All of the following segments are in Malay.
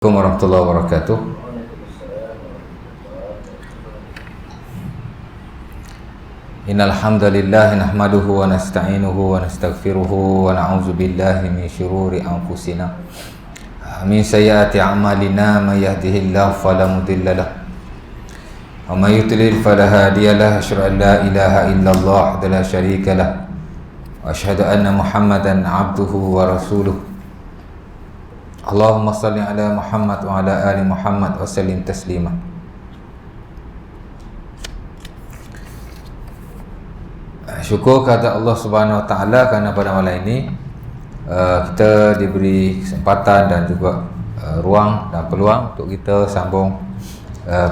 Assalamualaikum warahmatullahi wabarakatuh. Innal hamdalillah nahmaduhu wa nasta'inuhu wa nastaghfiruhu wa na'udzu billahi min syururi anfusina min sayyiati a'malina may yahdihillahu fala mudilla lahu wa may yudlil fala hadiya lahu. Asyhadu an la ilaha illallah wa la syarika lahu wa asyhadu anna Muhammadan 'abduhu wa rasuluh. Allahumma salli ala Muhammad wa ala ali Muhammad wa sallim taslima. Syukur kepada Allah Subhanahu wa taala kerana pada malam ini kita diberi kesempatan dan juga ruang dan peluang untuk kita sambung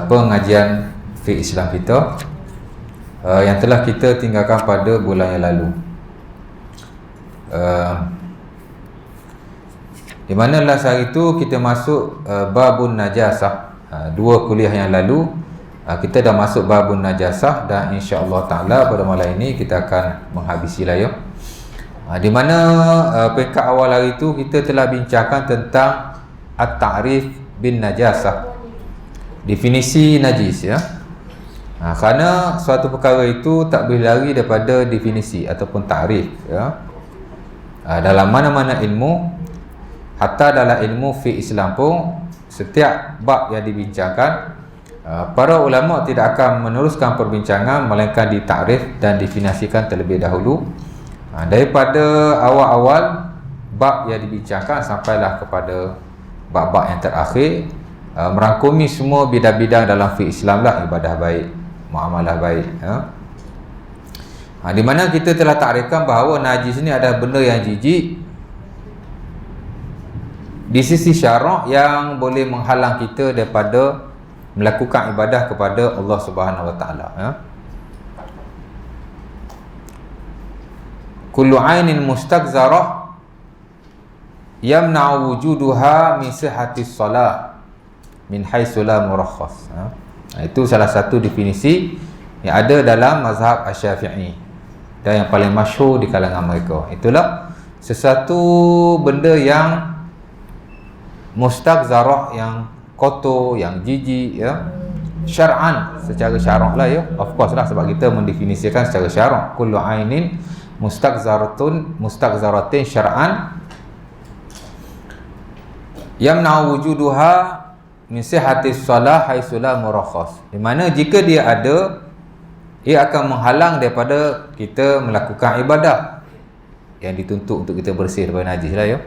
pengajian fiqh Islam kita yang telah kita tinggalkan pada bulan yang lalu. Di mana last hari itu kita masuk babun najasah. Dua kuliah yang lalu kita dah masuk babun najasah dan insya-Allah taala pada malam ini kita akan menghabisi layar. Di mana peringkat awal hari itu kita telah bincangkan tentang at-ta'rif bin najasah. Definisi najis ya. Kerana suatu perkara itu tak boleh lari daripada definisi ataupun ta'rif ya. Dalam mana-mana ilmu, hatta dalam ilmu fiqh Islam pun, setiap bab yang dibincangkan, para ulama tidak akan meneruskan perbincangan melainkan ditakrif dan definisikan terlebih dahulu. Daripada awal-awal bab yang dibincangkan sampailah kepada bab-bab yang terakhir, merangkumi semua bidang-bidang dalam fiqh Islam lah, ibadah baik, muamalah baik ya. Di mana kita telah takrifkan bahawa najis ni adalah benda yang jijik di sisi syarak yang boleh menghalang kita daripada melakukan ibadah kepada Allah Subhanahu wa taala ya. Kullu 'ainin mustaqzarah yamna'u wujuduha min sihhatis shalah min haitsu la murakhas ya. Itu salah satu definisi yang ada dalam mazhab Asy-Syafi'i dan yang paling masyhur di kalangan mereka. Itulah sesuatu benda yang mustaqzarah, yang kotor, yang jijik ya, syar'an, secara syarak lah ya. Of course lah, sebab kita mendefinisikan secara syarak. Kullu ainin mustaqzaratin syar'an yamna'u wujuduha min sihhatis shalah haitsu la murakhas. Di mana jika dia ada, ia akan menghalang daripada kita melakukan ibadah yang dituntut untuk kita bersih daripada najis lah ya.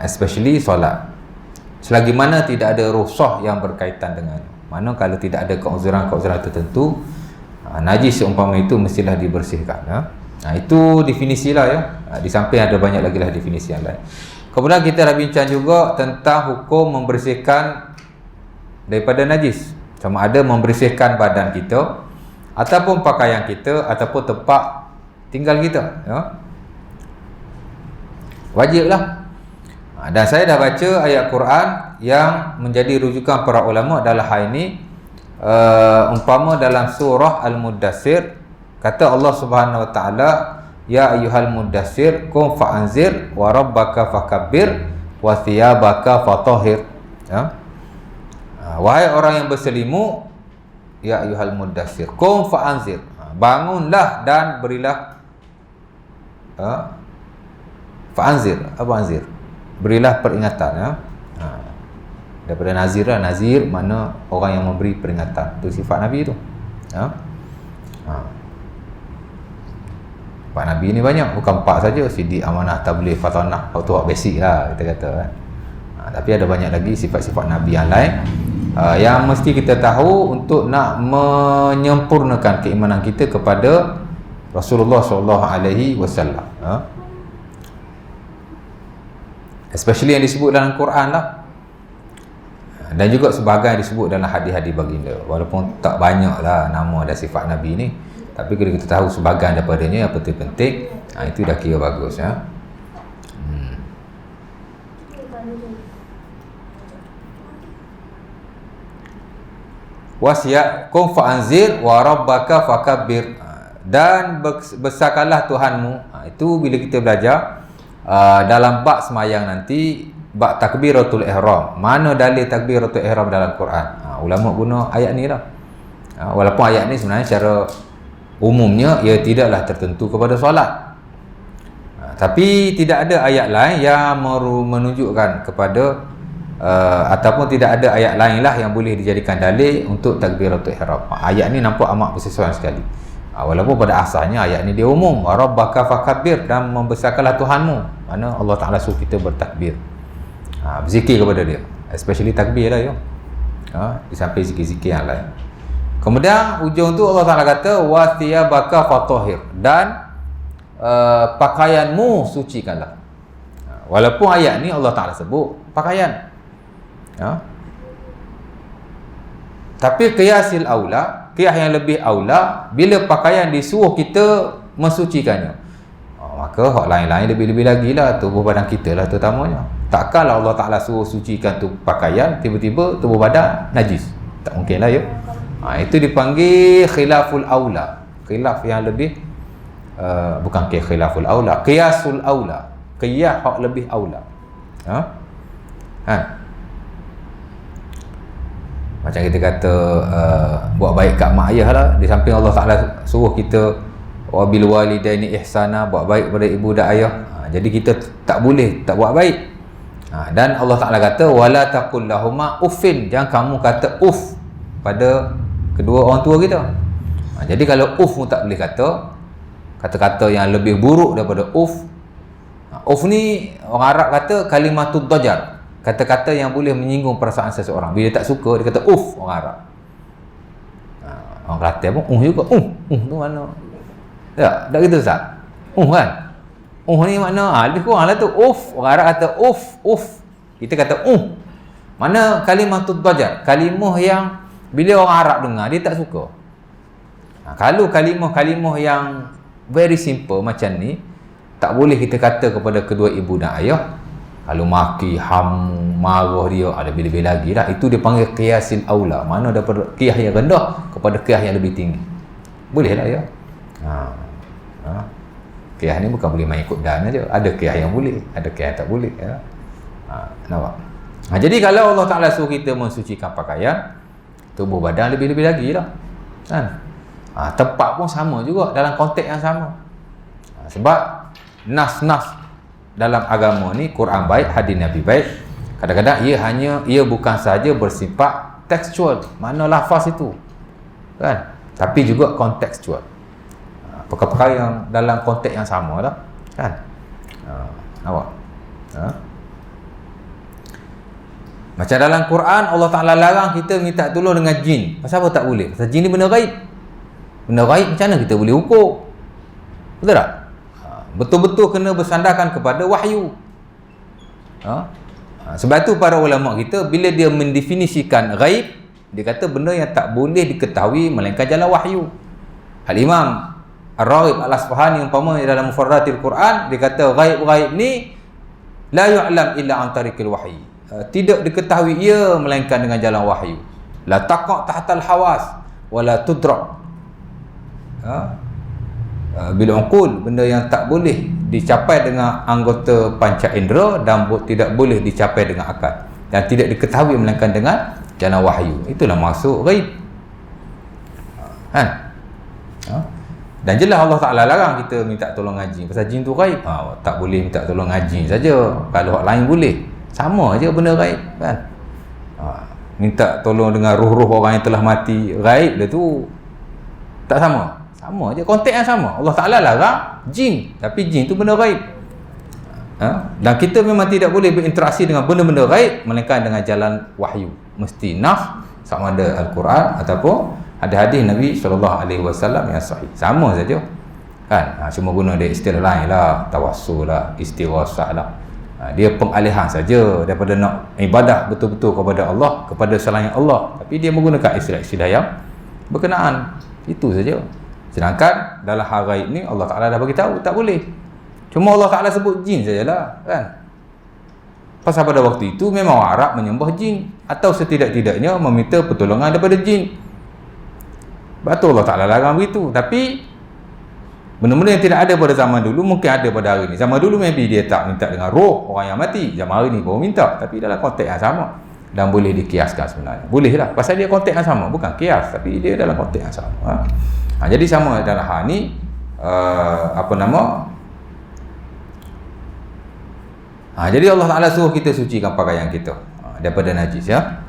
Especially solat. Selagi mana tidak ada rukhsah yang berkaitan dengan, mana kalau tidak ada keuzuran-keuzuran tertentu, najis seumpama itu mestilah dibersihkan ya. Itu definisi lah ya. Di samping ada banyak lagi lah definisi yang lain. Kemudian kita dah bincang juga tentang hukum membersihkan daripada najis. Sama ada membersihkan badan kita ataupun pakaian kita ataupun tempat tinggal kita ya. Wajiblah. Dan saya dah baca ayat Quran yang menjadi rujukan para ulama dalam hal ini. Umpama dalam surah Al-Muddathir, kata Allah Subhanahu wa taala, ya ayyuhal muddathir qum fa'anzir wa rabbaka fakabbir wa thiyabaka fatahhir ya. Wahai orang yang berselimut, ya ayyuhal muddathir qum fa'anzir, bangunlah dan berilah fa'anzir, apa anzir? Berilah peringatan ya. Daripada nazir lah. Nazir mana orang yang memberi peringatan. Itu sifat Nabi tu ya. Sifat Nabi ni banyak, bukan 4 saja. Sidik, amanah, tabligh, fatanah. Itu basic lah kita kata kan. Tapi ada banyak lagi sifat-sifat Nabi yang lain yang mesti kita tahu untuk nak menyempurnakan keimanan kita kepada Rasulullah SAW ya. Especially yang disebut dalam Quran lah, dan juga sebahagian disebut dalam hadis-hadis baginda. Walaupun tak banyak lah nama dan sifat Nabi ni, tapi kalau kita tahu sebahagian daripadanya yang penting-penting, itu dah kira bagus ya. Wasiat kum fa'anzir wa rabbaka fakabbir, dan besarkanlah Tuhanmu. Itu bila kita belajar dalam bab semayang nanti, takbiratul ihram. Mana dalil takbiratul ihram dalam Quran? Ulama guna ayat ni lah. Walaupun ayat ni sebenarnya secara umumnya ia tidaklah tertentu kepada solat. Tapi tidak ada ayat lain yang menunjukkan kepada ataupun tidak ada ayat lain lah yang boleh dijadikan dalil untuk takbiratul ihram. Ayat ni nampak amat bersesuaian sekali. Walaupun pada asalnya ayat ni dia umum, rabbaka fakabbir, dan membesarkanlah Tuhanmu. Mana Allah Taala suruh kita bertakbir. Berzikir kepada dia, especially takbir lah ya. Di samping zikir-zikir yang lain. Kemudian ujung tu Allah Taala kata wa thiyabaka fatahhir, dan pakaianmu sucikanlah. Walaupun ayat ni Allah Taala sebut pakaian. Tapi qiyasil aula, qiyas yang lebih aula, bila pakaian disuruh kita mensucikannya, maka hak lain-lain lebih-lebih lagi lah, tubuh badan kita lah terutamanya. Takkanlah Allah Ta'ala suruh sucikan tu pakaian, tiba-tiba tubuh badan najis. Tak mungkin lah ya. Itu dipanggil khilaful aula. Khilaf yang lebih bukan khilaful aula, qiyasul aula. Qiyas hak lebih aula. Macam kita kata buat baik kat mak ayah lah. Di samping Allah Ta'ala suruh kita wabil walidaini ihsana, buat baik kepada ibu dan ayah. Jadi kita tak boleh tak buat baik. Dan Allah Ta'ala kata wala taqul lahuma uffin, jangan kamu kata uff pada kedua orang tua kita. Jadi kalau uff pun tak boleh kata, kata-kata yang lebih buruk daripada uff. Uff ni orang Arab kata kalimatud dajar, kata-kata yang boleh menyinggung perasaan seseorang. Bila tak suka dia kata uff, orang Arab. Orang Kelantan pun juga. Tu mana? Tak gitu Ustaz. Kan? Ni makna lebih kurang lah tu. Orang Arab kata uff. Kita kata Mana kalimatud dajar, kalimah yang bila orang Arab dengar dia tak suka. Kalau kalimah-kalimah yang very simple macam ni, tak boleh kita kata kepada kedua ibu dan ayah. Kalau maki, marah dia, lebih-lebih lagi lah. Itu dia panggil qiyasil aula. Mana daripada qiyas yang rendah kepada qiyas yang lebih tinggi. Boleh lah ya. Qiyas ni bukan boleh main ikut dan aja. Ada qiyas yang boleh, ada qiyas yang tak boleh ya. Nampak? Jadi kalau Allah Ta'ala suruh kita mensucikan pakaian, tubuh badan lebih-lebih lagi lah. Tempat pun sama juga, dalam konteks yang sama. Sebab nas-nas dalam agama ni, Quran baik, hadis Nabi baik, kadang-kadang ia bukan sahaja bersifat tekstual, mana lafaz itu kan, tapi juga kontekstual. Perkara-perkara yang dalam konteks yang sama lah kan. Nampak? Macam dalam Quran Allah Ta'ala larang kita minta tolong dengan jin. Pasal apa tak boleh? Pasal jin ni benda gaib. Benda gaib macam mana kita boleh ukur? Betul tak? Betul-betul kena bersandarkan kepada wahyu. Sebab tu para ulama kita bila dia mendefinisikan gaib, dia kata benda yang tak boleh diketahui melainkan jalan wahyu. Al-Imam Ar-Raghib Al-Asfahani umpamanya dalam Mufarradatil Quran, dia kata gaib-gaib ni la yu'lam illa an tariqil wahyi. Tidak diketahui ia melainkan dengan jalan wahyu. La taqa' tahtal hawas wala tudrak. Bila uqul, benda yang tak boleh dicapai dengan anggota panca indera dan tidak boleh dicapai dengan akal, dan tidak diketahui melainkan dengan jalan wahyu. Itulah maksud gaib. Dan jelas Allah Ta'ala larang kita minta tolong ngaji pasal jin tu gaib. Tak boleh minta tolong ngaji saja. Kalau hak lain boleh. Sama aja benda gaib kan. Minta tolong dengan ruh-ruh orang yang telah mati, gaib dia tu tak sama. Sama aja, konteks yang sama. Allah Ta'ala larang jin, tapi jin tu benda gaib. Dan kita memang tidak boleh berinteraksi dengan benda-benda gaib melainkan dengan jalan wahyu. Mesti nas, sama ada Al-Quran ataupun ada hadis Nabi SAW yang sahih. Sama saja kan. Cuma guna dia istilah lain lah, tawassul lah, istighasah lah. Dia pengalihan saja daripada nak ibadah betul-betul kepada Allah, kepada selain Allah, tapi dia menggunakan istilah-istilah yang berkenaan. Itu saja. Sedangkan dalam hal gaib ni Allah Ta'ala dah bagi tahu tak boleh. Cuma Allah Ta'ala sebut jin sajalah kan. Pasal pada waktu itu memang orang Arab menyembah jin, atau setidak-tidaknya meminta pertolongan daripada jin. Betul Allah Ta'ala larang begitu. Tapi Benda-benda yang tidak ada pada zaman dulu mungkin ada pada hari ni. Zaman dulu maybe dia tak minta dengan roh orang yang mati. Zaman hari ni baru minta, tapi dalam konteks yang sama dan boleh dikiaskan sebenarnya. Boleh lah, pasal dia konteks yang sama, bukan kias, tapi dia dalam konteks yang sama. Jadi sama dalam hal ni jadi Allah Ta'ala suruh kita sucikan pakaian kita daripada najis, ya.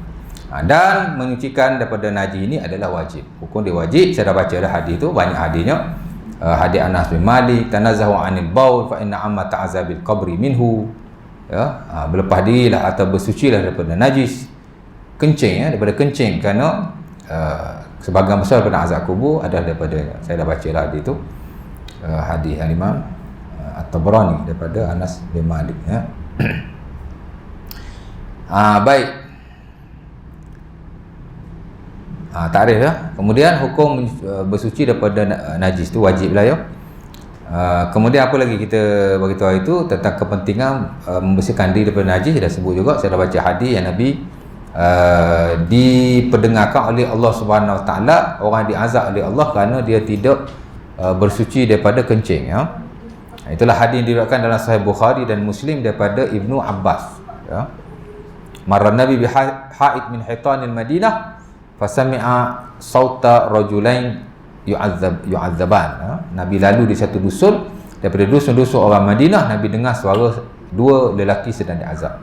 Dan menyucikan daripada najis ini adalah wajib. Hukum dia wajib. Saya dah baca dah hadis tu, banyak hadisnya. Hadis Anas bin Malik, tanazzahu 'anil baul fa inna amma ta'azabil qabri minhu. Ya, berlepas dirilah atau bersucilah daripada najis. Kencing, ya, daripada kencing, kerana sebahagian besar daripada azab kubur adalah daripada. Saya dah baca lah hadis tu. Hadis Imam At-Tabrani daripada Anas bin Malik, ya. Baik. Takrif, ya. Kemudian hukum bersuci daripada najis tu wajib lah, ya. Kemudian apa lagi kita bagi tahu itu tentang kepentingan membersihkan diri daripada najis. Dah sebut juga, saya dah baca hadis yang Nabi diperdengarkan oleh Allah Subhanahu Wa Taala, orang diazab oleh Allah kerana dia tidak bersuci daripada kencing, ya. Itulah hadis yang diriwayatkan dalam Sahih Bukhari dan Muslim daripada Ibnu Abbas, ya. Marra Nabi bi ha'id min hitanil Madinah fasami'a sauta rajulain yu'azzaban. Nabi lalu di satu dusun, daripada dusun-dusun orang Madinah, Nabi dengar suara dua lelaki sedang diazab.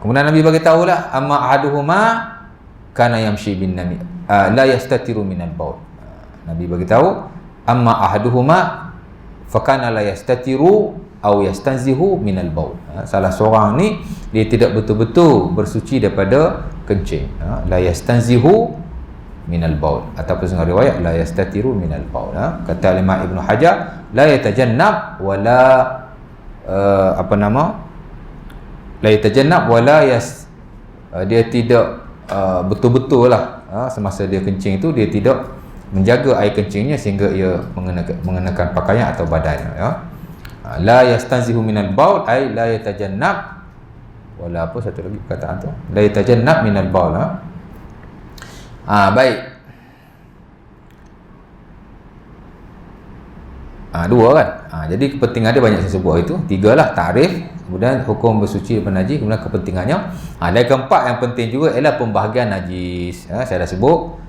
Kemudian Nabi bagi tahulah, amma ahaduhuma kana yamshi bin nami la yastatiru minal baul. Nabi bagi tahu, amma ahaduhuma fakana la yastatiru au yastanzihu minal baul. Salah seorang ni dia tidak betul-betul bersuci daripada kencing. La yastanzihu minal baul, ataupun setengah riwayat la yastatiru minal baul. Kata Imam Ibn Hajar, la yatajannab wala la yatajannab wala dia tidak betul-betul lah, semasa dia kencing itu dia tidak menjaga air kencingnya sehingga ia mengenakan pakaian atau badannya, ya. La yastanzihu minal baul ay la yatajannab wala apa satu lagi perkataan tu, la yatajannab minal baul. Baik. Dua kan. Jadi kepentingan dia banyak saya sebut itu. Tiga lah, takrif, kemudian hukum bersuci daripada najis, kemudian kepentingannya. Dan keempat yang penting juga ialah pembahagian najis. Saya dah sebut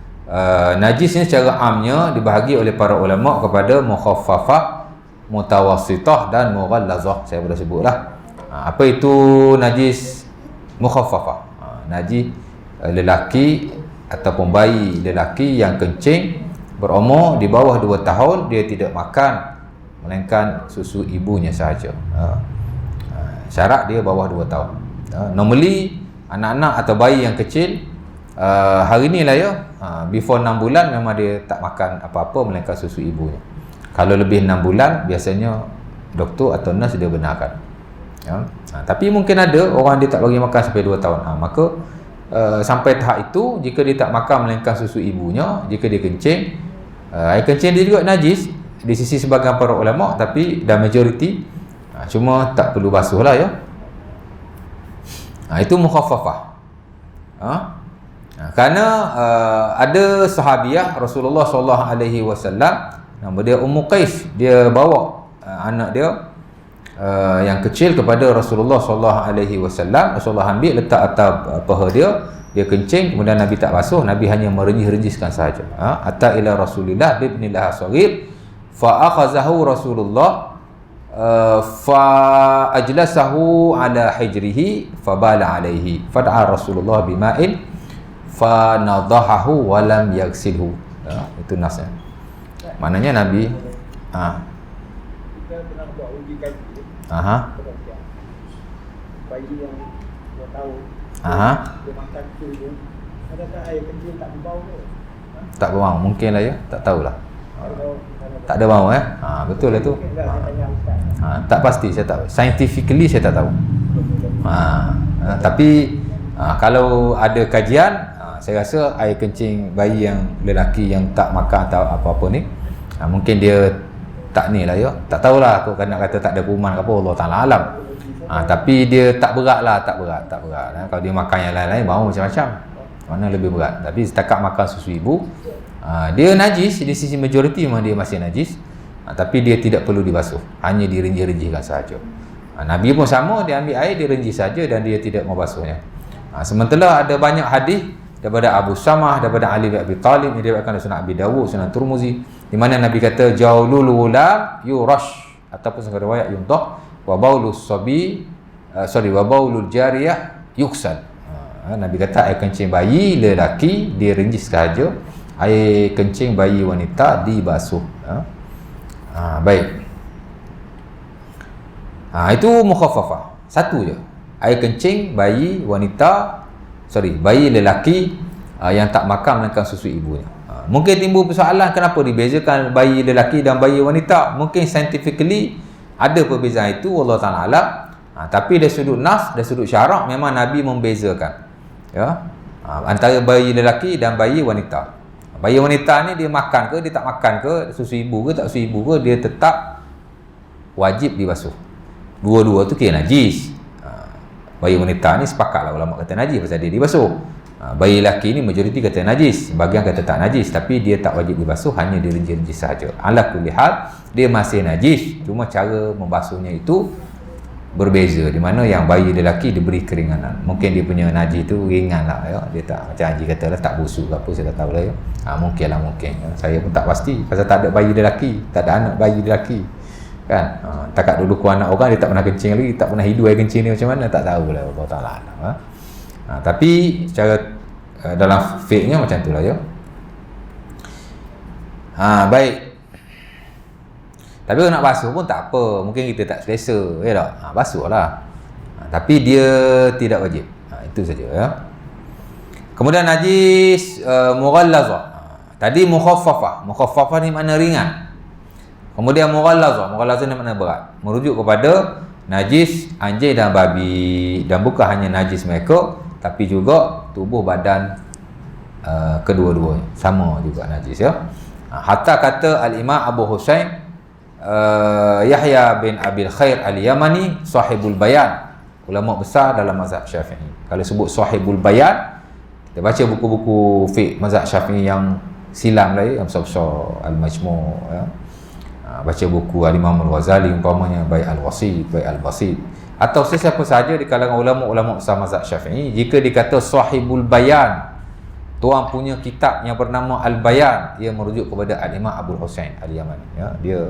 najis ni secara amnya dibahagi oleh para ulama kepada mukhaffafah, mutawassitah dan mughallazah. Saya sudah sebutlah. Apa itu najis mukhaffafah? Najis lelaki ataupun bayi lelaki yang kencing berumur di bawah 2 tahun, dia tidak makan melainkan susu ibunya sahaja. Syarat dia bawah 2 tahun. Normally anak-anak atau bayi yang kecil hari ni lah, ya, before 6 bulan memang dia tak makan apa-apa melainkan susu ibunya. Kalau lebih 6 bulan biasanya doktor atau nurse dia benarkan, ya. Tapi mungkin ada orang dia tak bagi makan sampai 2 tahun. Maka sampai tahap itu, jika dia tak makan melainkan susu ibunya, jika dia kencing, air kencing dia juga najis di sisi sebahagian para ulama, tapi dah majoriti cuma tak perlu basuh lah, ya. Itu mukhaffafah. Kerana ada sahabiah Rasulullah SAW, nama dia Ummu Qais, dia bawa anak dia yang kecil kepada Rasulullah SAW. Rasulullah ambil letak atas paha dia, dia kencing, kemudian Nabi tak basuh, Nabi hanya merenjis-renjiskan sahaja. Atta ila Rasulillah bibnillah saghir fa akhazahu Rasulullah fa ajlasahu ala hijrihi fa bala alaihi fad'a Rasulullah bima'in fa nadahahu wa lam yaghsilhu. Itu nasnya. Maknanya Nabi kita pernah buat uji kaji bayi yang 2 tahun dia makan tu, adakah air kencing tak berbau ke? Tak berbau, mungkin lah, ya, tak tahulah. Tak ada bau, betul lah tu. Tak pasti, saya tak, scientifically saya tak tahu. Tapi kalau ada kajian, saya rasa air kencing bayi yang lelaki yang tak makan atau apa-apa ni, mungkin dia tak ni lah, ya. Tak tahulah, aku nak kata tak ada kuman ke apa, Allah Ta'ala alam. Tapi dia tak berat lah, tak berat. Kalau dia makan yang lain-lain, bau macam-macam, mana lebih berat. Tapi setakat makan susu ibu, Dia najis di sisi majoriti, memang dia masih najis, tapi dia tidak perlu dibasuh, hanya direnji-renjikan sahaja. Nabi pun sama, dia ambil air, dia renji saja dan dia tidak membasuhnya. Sementara ada banyak hadis daripada Abu Samah, daripada Ali bin Abi Talib, yang diriwayatkan oleh Sunan Abi Dawud, Sunan Tirmizi, di mana Nabi kata jaulul ulam yurash, ataupun sebagai riwayat yundah, wa baulus sabi wa baulul jariyah yuksal. Nabi kata air kencing bayi lelaki dia renji sahaja, air kencing bayi wanita dibasuh. Baik. Itu mukhaffafah. Satu je. Air kencing bayi wanita, bayi lelaki yang tak makan melainkan susu ibunya. Mungkin timbul persoalan kenapa dibezakan bayi lelaki dan bayi wanita. Mungkin scientifically ada perbezaan itu, Allah Ta'ala alam. Tapi dari sudut nas, dari sudut syarak, memang Nabi membezakan, ya, antara bayi lelaki dan bayi wanita. Bayi wanita ni dia makan ke, dia tak makan ke, susu ibu ke tak susu ibu ke, dia tetap wajib dibasuh. Dua-dua tu kira najis. Bayi wanita ni sepakatlah ulama kata najis pasal dia dibasuh. Bayi lelaki ni majoriti kata najis, sebahagian kata tak najis, tapi dia tak wajib dibasuh, hanya direnji-renji sahaja. Ala kulli hal dia masih najis, cuma cara membasuhnya itu berbeza, di mana yang bayi lelaki diberi keringanan. Mungkin dia punya najis tu ringan lah, ya. Dia tak macam Haji kata lah, tak busuk ke apa, saya tak tahu lah, ya. Mungkin lah, mungkin, ya. Saya pun tak pasti pasal tak ada bayi lelaki, tak ada anak bayi lelaki kan. Takat dulu ku anak orang, dia tak pernah kencing lagi, tak pernah hidu air kencing ni macam mana, tak tahu lah, Allah Ta'ala. Tapi secara dalam fiqhnya macam tu lah, ya. Baik. Tapi kalau nak basuh pun tak apa, mungkin kita tak selesa, ya tak? Basuh lah. Tapi dia tidak wajib. Itu saja, ya. Kemudian najis mughallazah. Tadi mukhaffafah. Mukhaffafah ni makna ringan. Kemudian mughallazah. Mughallazah ni makna berat. Merujuk kepada najis anjing dan babi, dan bukan hanya najis mereka, tapi juga tubuh badan kedua-duanya sama juga najis, ya. Hatta kata Al-Imam Abu Husain Yahya bin Abil Khair Al-Yamani, sahibul bayan, ulama besar dalam mazhab Syafi'i. Kalau sebut sahibul bayan, kita baca buku-buku fiqh mazhab Syafi'i yang silam lah, yang besar-besar, Al-Majmu', ya. Baca buku Al-Imam Al-Ghazali umpamanya, baik Al-Wasit, baik Al-Basit, atau sesiapa sahaja di kalangan ulama-ulama besar mazhab Syafi'i, jika dikata sahibul bayan, tuan punya kitab yang bernama Al-Bayan, ia merujuk kepada Al-Imam Abu Husain Al-Yamani, ya. Dia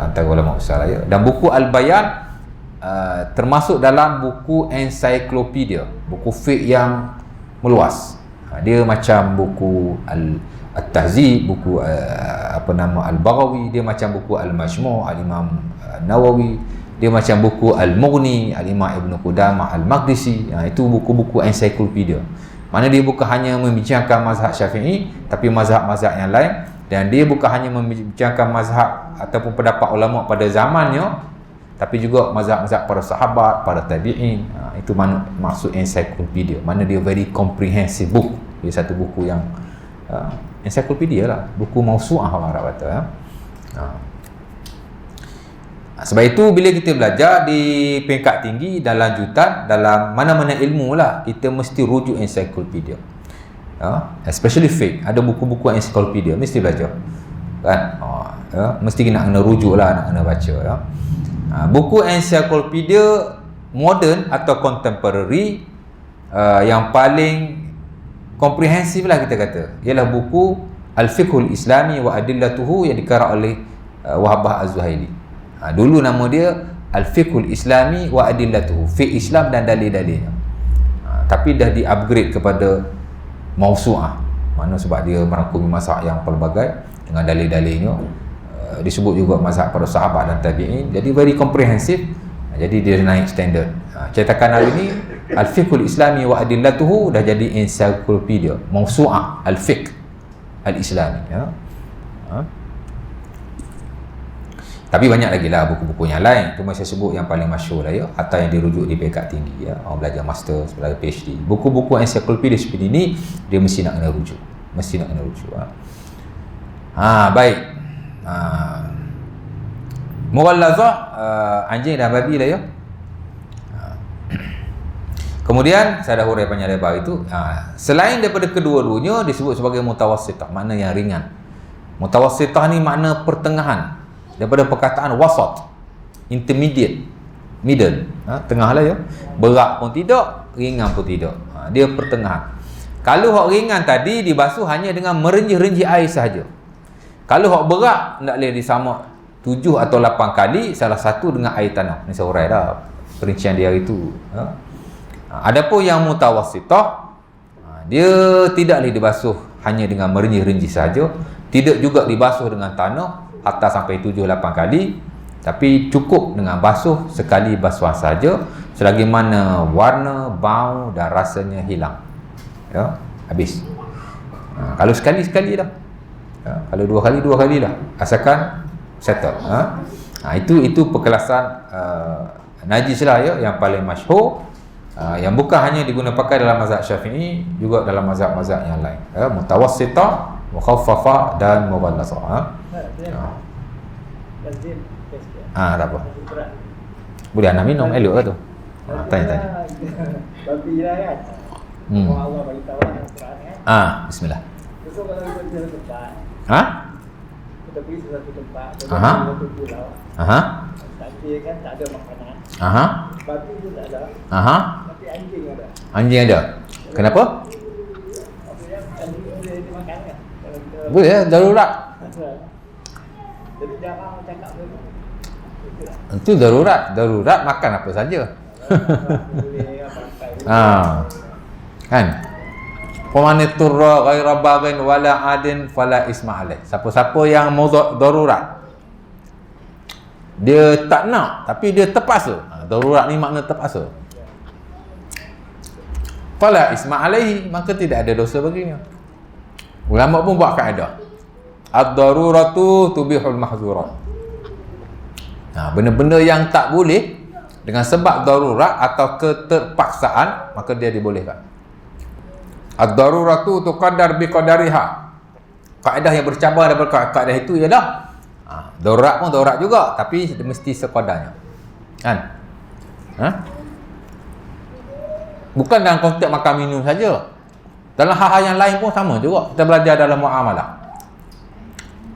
antara ulama besar, ya. Dan buku Al-Bayan termasuk dalam buku ensiklopedia, buku fiqh yang meluas. Dia macam buku Al-Tahzib, buku Al-Baghawi, dia macam buku Al-Majmu' Al-Imam Nawawi, dia macam buku Al-Mughni Al-Imam Ibn Qudamah Al-Maqdisi. Itu buku-buku ensiklopedia, mana dia bukan hanya membincangkan mazhab Syafi'i, tapi mazhab-mazhab yang lain. Dan dia bukan hanya membincangkan mazhab ataupun pendapat ulama pada zamannya, tapi juga mazhab-mazhab para sahabat, para tabi'in. Itu maksud encyclopedia, mana dia very comprehensive book. Dia satu buku yang encyclopedia lah, buku mausu'ah orang Arab kata, ya. Sebab itu bila kita belajar di peringkat tinggi dan lanjutan dalam mana-mana ilmu lah, kita mesti rujuk encyclopedia, especially fiqh. Ada buku-buku encyclopedia mesti belajar, kan? Mesti nak kena rujuk lah, nak kena baca, ya. Buku encyclopedia modern atau contemporary yang paling komprehensif lah kita kata, ialah buku Al-Fiqhul Islami wa Adillatuhu yang dikarang oleh Wahbah Az-Zuhaili. Dulu nama dia Al-Fiqhul Islami wa Adillatuhu, fiqh Islam dan dalil-dalilnya. Tapi dah di-upgrade kepada mausu'ah, mana sebab dia merangkumi mazhab yang pelbagai dengan dalil-dalilnya. Disebut juga mazhab para sahabat dan tabi'in, jadi very komprehensif. Jadi dia naik standard. Cetakan hari ini Al-Fiqhul Islami wa Adillatuhu dah jadi encyclopedia mausu'ah Al-Fiqh Al-Islami, ya. Tapi banyak lagi lah buku-buku yang lain. Cuma saya sebut yang paling masyhur lah, ya. Atau yang dirujuk di peringkat tinggi, ya. Orang belajar master, belajar PhD. Buku-buku encyclopedia seperti ini dia mesti nak kena rujuk. Mesti nak kena rujuk, baik. Mughallazah anjing dan babi lah, ya. Kemudian saya dah hurai panjang lebar itu, selain daripada kedua-duanya disebut sebagai mutawassitah, makna yang ringan. Mutawassitah ni makna pertengahan, daripada perkataan wasat, intermediate, middle, tengah lah ya. Berat pun tidak, ringan pun tidak. Dia pertengahan. Kalau hak ringan tadi dibasuh hanya dengan merenjih-renjih air sahaja. Kalau hak berat nak boleh disamak 7 atau 8 kali, salah satu dengan air tanah. Ni saya urai dah perincian dia hari tu. Adapun yang mutawassitah, dia tidak boleh dibasuh hanya dengan merenjih-renjih sahaja, tidak juga dibasuh dengan tanah hatta sampai 7-8 kali, tapi cukup dengan basuh sekali basuhan saja, selagi mana warna, bau dan rasanya hilang. Ya, habis. Kalau sekali-sekali dah. Kalau 2 kali lah. Asalkan settle. Itu perkelasan najis lah ya, yang paling masyhur, yang bukan hanya digunakan pakai dalam mazhab Syafi'i, juga dalam mazhab-mazhab yang lain. Mutawassitah, mukhaffafah dan mughallasah. Tak apa. Boleh anak minum elok lah tu. Tanya. Babi lah kan. Allah bagi tahu Al-Quran kan. Bismillah. So kalau kita pergi satu tempat. Kita pergi satu tempat, satu pulau. Tapi kan tak ada makanan. Babi pun tak ada. Tapi anjing ada. Anjing ada. Kenapa? Anjing boleh dimakan kan? Boleh ya, darurat. Jadi jarang cakap begitu. Itu darurat makan apa saja. Boleh pakai. Kan? Qamaniturra ghaira baghin wala adin fala isma alaih. Siapa-siapa yang darurat, dia tak nak tapi dia terpaksa. Darurat ni makna terpaksa. Fala isma alaihi, maka tidak ada dosa baginya. Ulama pun buat kaedah. Ad-daruratu tubihul mahzurat. Benda-benda yang tak boleh dengan sebab darurat atau keterpaksaan, maka dia dibolehkan. Ad-daruratu tuqaddar biqadariha. Kaedah yang bercabar daripada kaedah itu ialah darurat pun darurat juga, tapi mesti sekadarnya. Kan? Bukan dalam konteks makan minum saja. Dalam hal-hal yang lain pun sama juga. Kita belajar dalam muamalah,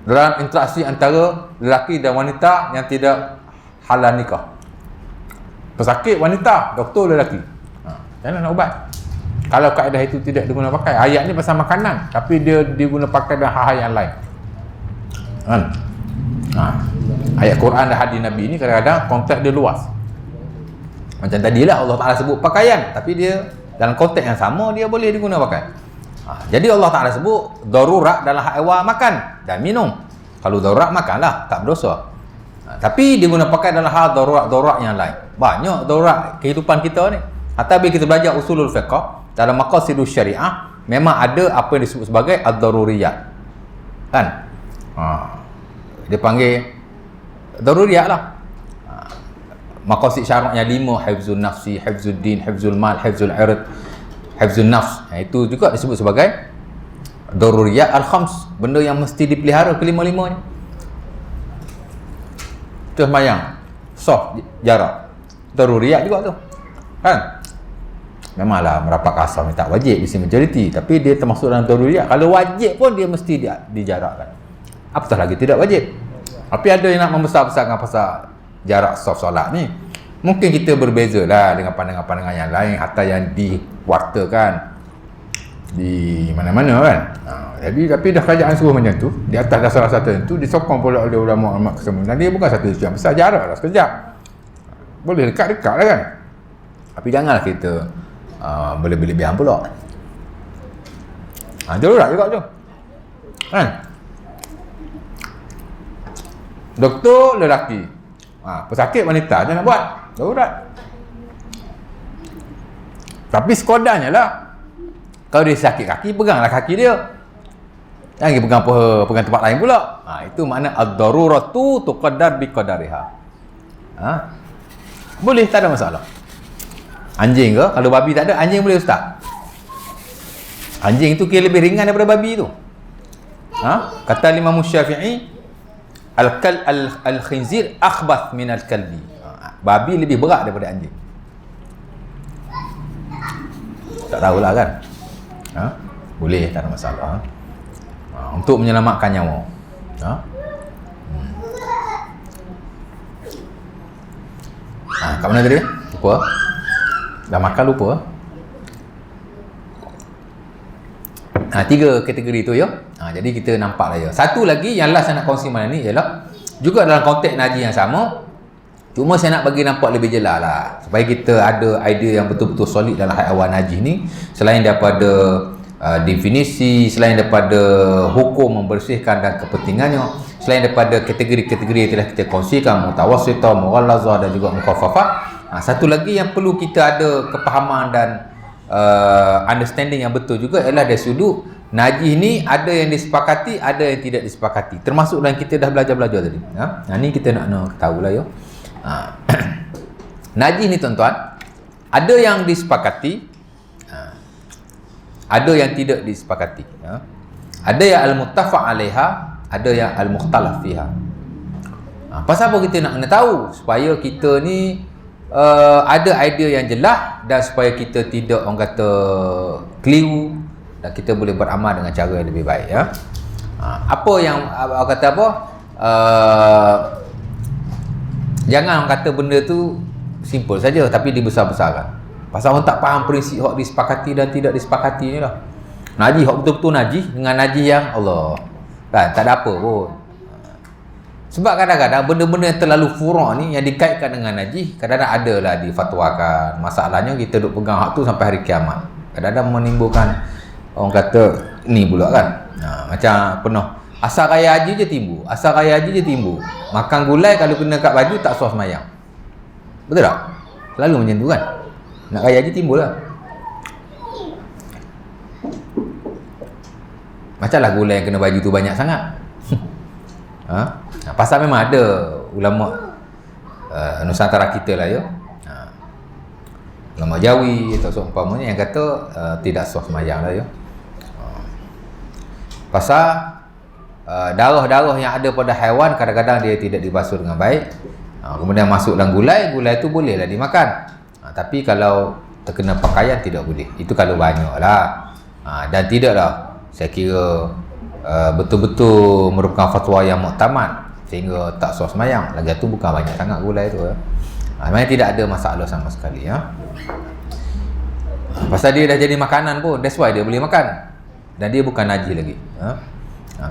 dalam interaksi antara lelaki dan wanita yang tidak halal nikah. Pesakit wanita, doktor lelaki. Jangan nak ubat. Kalau kaedah itu tidak digunakan pakai, ayat ni pasal makanan, tapi dia digunakan pakai dalam hal-hal yang lain. Kan? Ayat Quran dan hadis Nabi ni kadang-kadang konteks dia luas. Macam tadilah Allah Ta'ala sebut pakaian, tapi dia dalam konteks yang sama dia boleh digunakan pakai. Jadi Allah Ta'ala sebut darurat dalam hak awal makan dan minum. Kalau darurat makanlah, tak berdosa. Tapi digunakan pakai dalam hal darurat yang lain. Banyak darurat kehidupan kita ni. Hatta bila kita belajar usulul fiqh, dalam maqasidus syariah memang ada apa yang disebut sebagai ad-daruriyat. Kan? Dia panggil daruriyat lah. Maqasid syaraknya 5, hifzun nafsi, hifzul din, hifzul mal, hifzul ird, hifzul nafs. Itu juga disebut sebagai daruriyat al-khams, benda yang mesti dipelihara kelima-limanya. Itu sembahyang, soft jarak, daruriyat juga tu. Kan? Memanglah merapat kasar ni tak wajib, mesti majoriti, tapi dia termasuk dalam daruriyat. Kalau wajib pun dia mesti dijarakkan. Apatah lagi tidak wajib. Tapi ada yang nak membesar-besarkan pasal jarak soft solat ni. Mungkin kita berbeza lah dengan pandangan-pandangan yang lain, hatta yang diwartakan di mana-mana kan. Jadi tapi dah kerajaan suruh macam tu, di atas dasar-dasar tertentu disokong pula oleh ulama-ulama kesemuanya. Dia bukan satu isu yang besar, jarak lah sekejap. Boleh dekat-dekat lah kan. Tapi janganlah kita berlebih-lebihan pula. Darurat juga tu. Kan? Doktor lelaki, pesakit wanita, jangan nak buat darurat. Tapi sekadarnya lah. Kalau dia sakit kaki, peganglah kaki dia. Jangan pegang pegang tempat lain pula. Itu makna ad-daruratu tuqaddar biqadariha. Boleh, tak ada masalah. Anjing ke? Kalau babi tak ada, anjing boleh ustaz? Anjing itu kira lebih ringan daripada babi tu. Kata Imam Syafi'i, al-khinzir akhbath min al-kalbi. Babi lebih berat daripada anjing. Tak tahulah kan. Boleh, tak ada masalah. Untuk menyelamatkan nyawa. Kat mana tadi? Lupa. Dah makan lupa. 3 kategori tu ya. Jadi kita nampak lah ya. Satu lagi yang last saya nak kongsi malam ni ialah juga dalam konteks Najis yang sama. Cuma saya nak bagi nampak lebih jelas lah, supaya kita ada idea yang betul-betul solid dalam haiwan najis ni. Selain daripada definisi, selain daripada hukum membersihkan dan kepentingannya, selain daripada kategori-kategori yang telah kita kongsikan, mutawassithah, mughallazah dan juga mukhaffafah. Satu lagi yang perlu kita ada kepahaman dan understanding yang betul juga ialah dari sudut najis ni ada yang disepakati, ada yang tidak disepakati. Termasuk dalam kita dah belajar-belajar tadi. Ni kita nak tahu lah ya. Najis ni tuan-tuan, ada yang disepakati, ada yang tidak disepakati. Ada yang al-muttafaq alaiha, ada yang al-mukhtalaf fiha. Pasal apa kita nak kena tahu? Supaya kita ni ada idea yang jelas, dan supaya kita tidak orang kata keliru, dan kita boleh beramal dengan cara yang lebih baik ya. Apa yang orang kata apa? Jangan orang kata benda tu simple saja tapi dibesar-besarkan. Pasal orang tak faham prinsip hak disepakati dan tidak disepakati ni lah. Najis hak betul-betul najis dengan najis yang Allah. Kan tak ada apa pun. Sebab kadang-kadang benda-benda yang terlalu furuk ni yang dikaitkan dengan najis, kadang-kadang ada lah difatwakan. Masalahnya kita duk pegang hak tu sampai hari kiamat. Kadang-kadang menimbulkan orang kata ni pula kan. Macam penuh asal raya haji je timbul, asal raya haji je timbul. Makan gulai kalau kena kat baju tak sah semayang. Betul tak? Selalu macam tu kan. Nak raya haji timbul lah. Macam lah gulai yang kena baju tu banyak sangat. Pasal memang ada ulama Nusantara kita lah ya. Ulama Jawi atau seumpamanya yang kata tidak sah semayang lah ya. Pasal darah-darah yang ada pada haiwan kadang-kadang dia tidak dibasuh dengan baik. Kemudian masuk dalam gulai, gulai tu bolehlah dimakan. Tapi kalau terkena pakaian tidak boleh. Itu kalau banyak lah. Dan tidaklah saya kira betul-betul merupakan fatwa yang muktamad sehingga tak sah semayang. Lagi tu bukan banyak sangat gulai tu ya. Memang tidak ada masalah sama sekali ya. Pasal dia dah jadi makanan pun, that's why dia boleh makan. Dan dia bukan najis lagi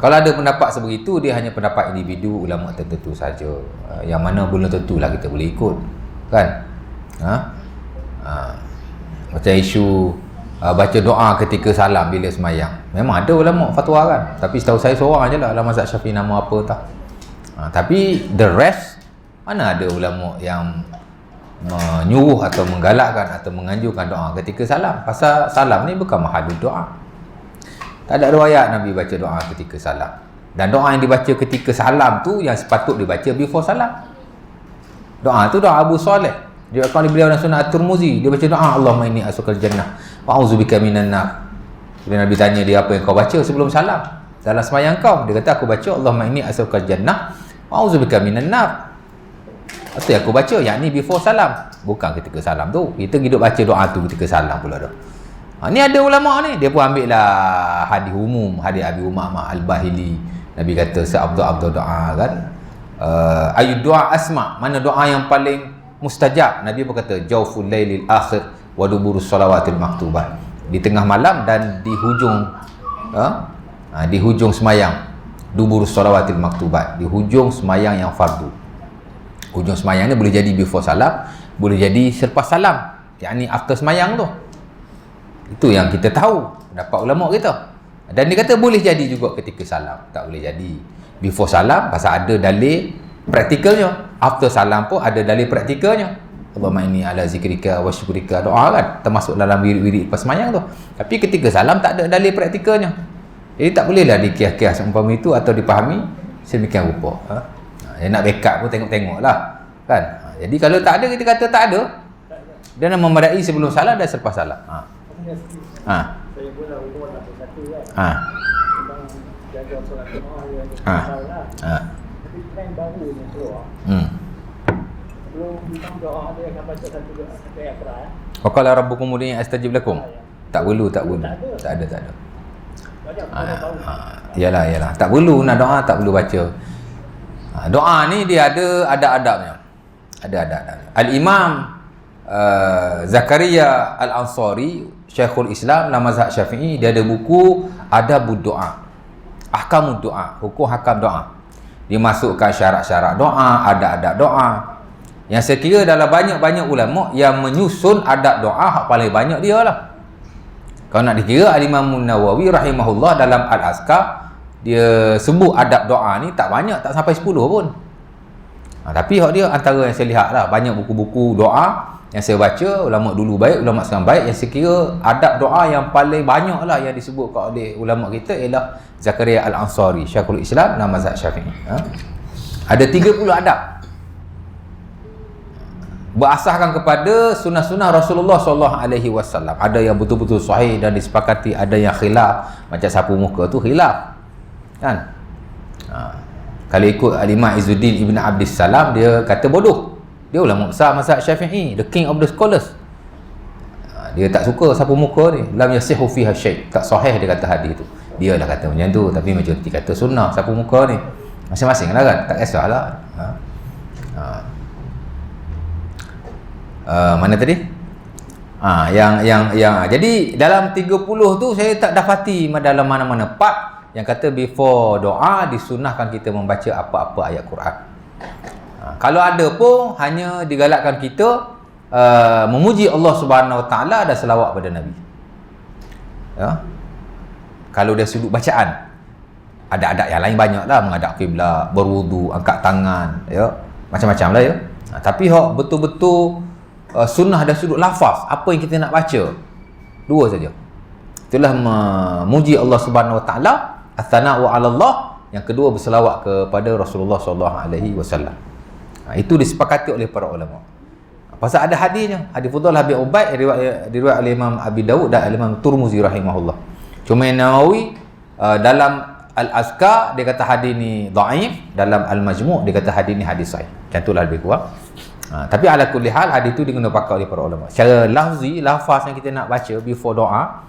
kalau ada pendapat sebegitu, dia hanya pendapat individu ulama tertentu saja, yang mana belum tentulah kita boleh ikut kan. Macam isu baca doa ketika salam bila semayang, memang ada ulama fatwa kan, tapi setahu saya seorang je lah dalam mazhab Syafi'i, nama apa tak. Tapi the rest, mana ada ulama yang menyuruh atau menggalakkan atau menganjurkan doa ketika salam. Pasal salam ni bukan mahalul doa. Tak ada riwayat Nabi baca doa ketika salam. Dan doa yang dibaca ketika salam tu yang sepatut dibaca before salam. Doa tu doa Abu Saleh. Dia akan beliau dalam Sunan At-Tirmizi, dia baca doa Allahumma inni as'alukal jannah wa a'udzubika minan nar. Bila Nabi tanya dia apa yang kau baca sebelum salam dalam sembahyang kau, dia kata aku baca Allahumma inni as'alukal jannah wa a'udzubika minan nar. Itu yang aku baca, yakni before salam, bukan ketika salam tu. Kita hidup baca doa tu ketika salam pula dah. Ni ada ulama ni, dia pun ambil lah hadis umum, hadis Abi Umamah Al-Bahili. Nabi kata seabdul-abdul doa kan, ayu doa asma, mana doa yang paling mustajab. Nabi pun kata jauful lailil akhir wa duburus salawatil maktubah, di tengah malam dan di hujung semayang. Duburus salawatil maktubah, di hujung semayang yang fardu. Hujung semayang ni boleh jadi before salam, boleh jadi selepas salam, yakni after semayang tu. Itu yang kita tahu, dapat ulama kita. Dan dia kata boleh jadi juga ketika salam, tak boleh jadi before salam pasal ada dalil praktikalnya. After salam pun ada dalil praktikalnya. Allahumma inni ala zikrika wa syukrika, doa kan termasuk dalam wirid-wirid pas semayang tu. Tapi ketika salam tak ada dalil praktikalnya. Jadi tak bolehlah dikias-kias umpama itu atau dipahami sedemikian rupa. Dia nak backup pun tengok-tengok lah kan. Jadi kalau tak ada, kita kata tak ada, dia nak memadai sebelum salam dan selepas salam. Saya pun dah umur 61 kan. Memang jaga solat jemaah yang besar lah. Tapi trend baru ni keluar. Sebelum doa dia akan baca satu ayat Quran. Wa qala rabbukum ud'uni astajib lakum. Tak perlu. Tak ada. Tak ada. Banyak orang tahu. Yalah. Tak perlu nak doa, tak perlu baca. Doa ni dia ada adab-adabnya. Ada adab-adab. Al-Imam Zakaria Al-Ansari, Syekhul Islam dalam mazhab Syafi'i, dia ada buku Adabud Doa, Ahkamud Doa, hukum hakam doa. Dia masukkan syarat-syarat doa, adab-adab doa. Yang saya kira dalam banyak-banyak ulama yang menyusun adab doa, hak paling banyak dia lah. Kalau nak dikira, Al-Imam Nawawi rahimahullah dalam Al-Azkar, dia sebut adab doa ni tak banyak, tak sampai 10 pun. Tapi hak dia antara yang saya lihat lah, banyak buku-buku doa yang saya baca, ulama dulu baik, ulama sekarang baik, yang saya kira adab doa yang paling banyak lah yang disebut oleh ulama kita ialah Zakaria Al-Ansari, Syekhul Islam dalam mazhab Syafi'i. Ada 30 adab berasaskan kepada sunnah-sunnah Rasulullah SAW. Ada yang betul-betul sahih dan disepakati, ada yang khilaf, macam sapu muka tu khilaf kan. Kalau ikut Al-Imam Izzuddin Ibn Abdis Salam, dia kata bodoh. Dia ulama besar mazhab Syafi'i, the king of the scholars. Dia tak suka sapu muka ni. Lam yasihu fiha syai', tak sahih dia kata hadis tu. Dia dah kata macam tu, tapi majoriti kata sunnah sapu muka ni. Masing-masing lah kan, tak kisahlah. Mana tadi? Jadi dalam 30 tu saya tak dapati dalam mana-mana part yang kata before doa disunnahkan kita membaca apa-apa ayat Quran. Kalau ada pun hanya digalakkan kita memuji Allah Subhanahu Wa Taala dan selawat pada Nabi. Ya. Kalau dia sudut bacaan, ada adab yang lain banyaklah, menghadap kiblat, berwudu, angkat tangan, ya, macam-macam lah ya. Tapi hak betul-betul sunnah dan sudut lafaz, apa yang kita nak baca, dua saja. Itulah memuji Allah Subhanahu Wa Taala, as-sana'u 'ala Allah. Yang kedua berselawat kepada Rasulullah SAW. Itu disepakati oleh para ulama. Pasal ada hadisnya, hadis Fudhalah bin Ubaid riwayat oleh Imam Abi Dawud dan Imam Tirmizi rahimahullah. Cuma Nawawi dalam Al-Azkar dia kata hadis ni dhaif, dalam Al-Majmu' dia kata hadis ni hadis sahih. Macam itulah lebih kurang. Tapi ala kulli hal hadis tu digunakan pakai oleh para ulama. Secara lafzi, lafaz yang kita nak baca before doa,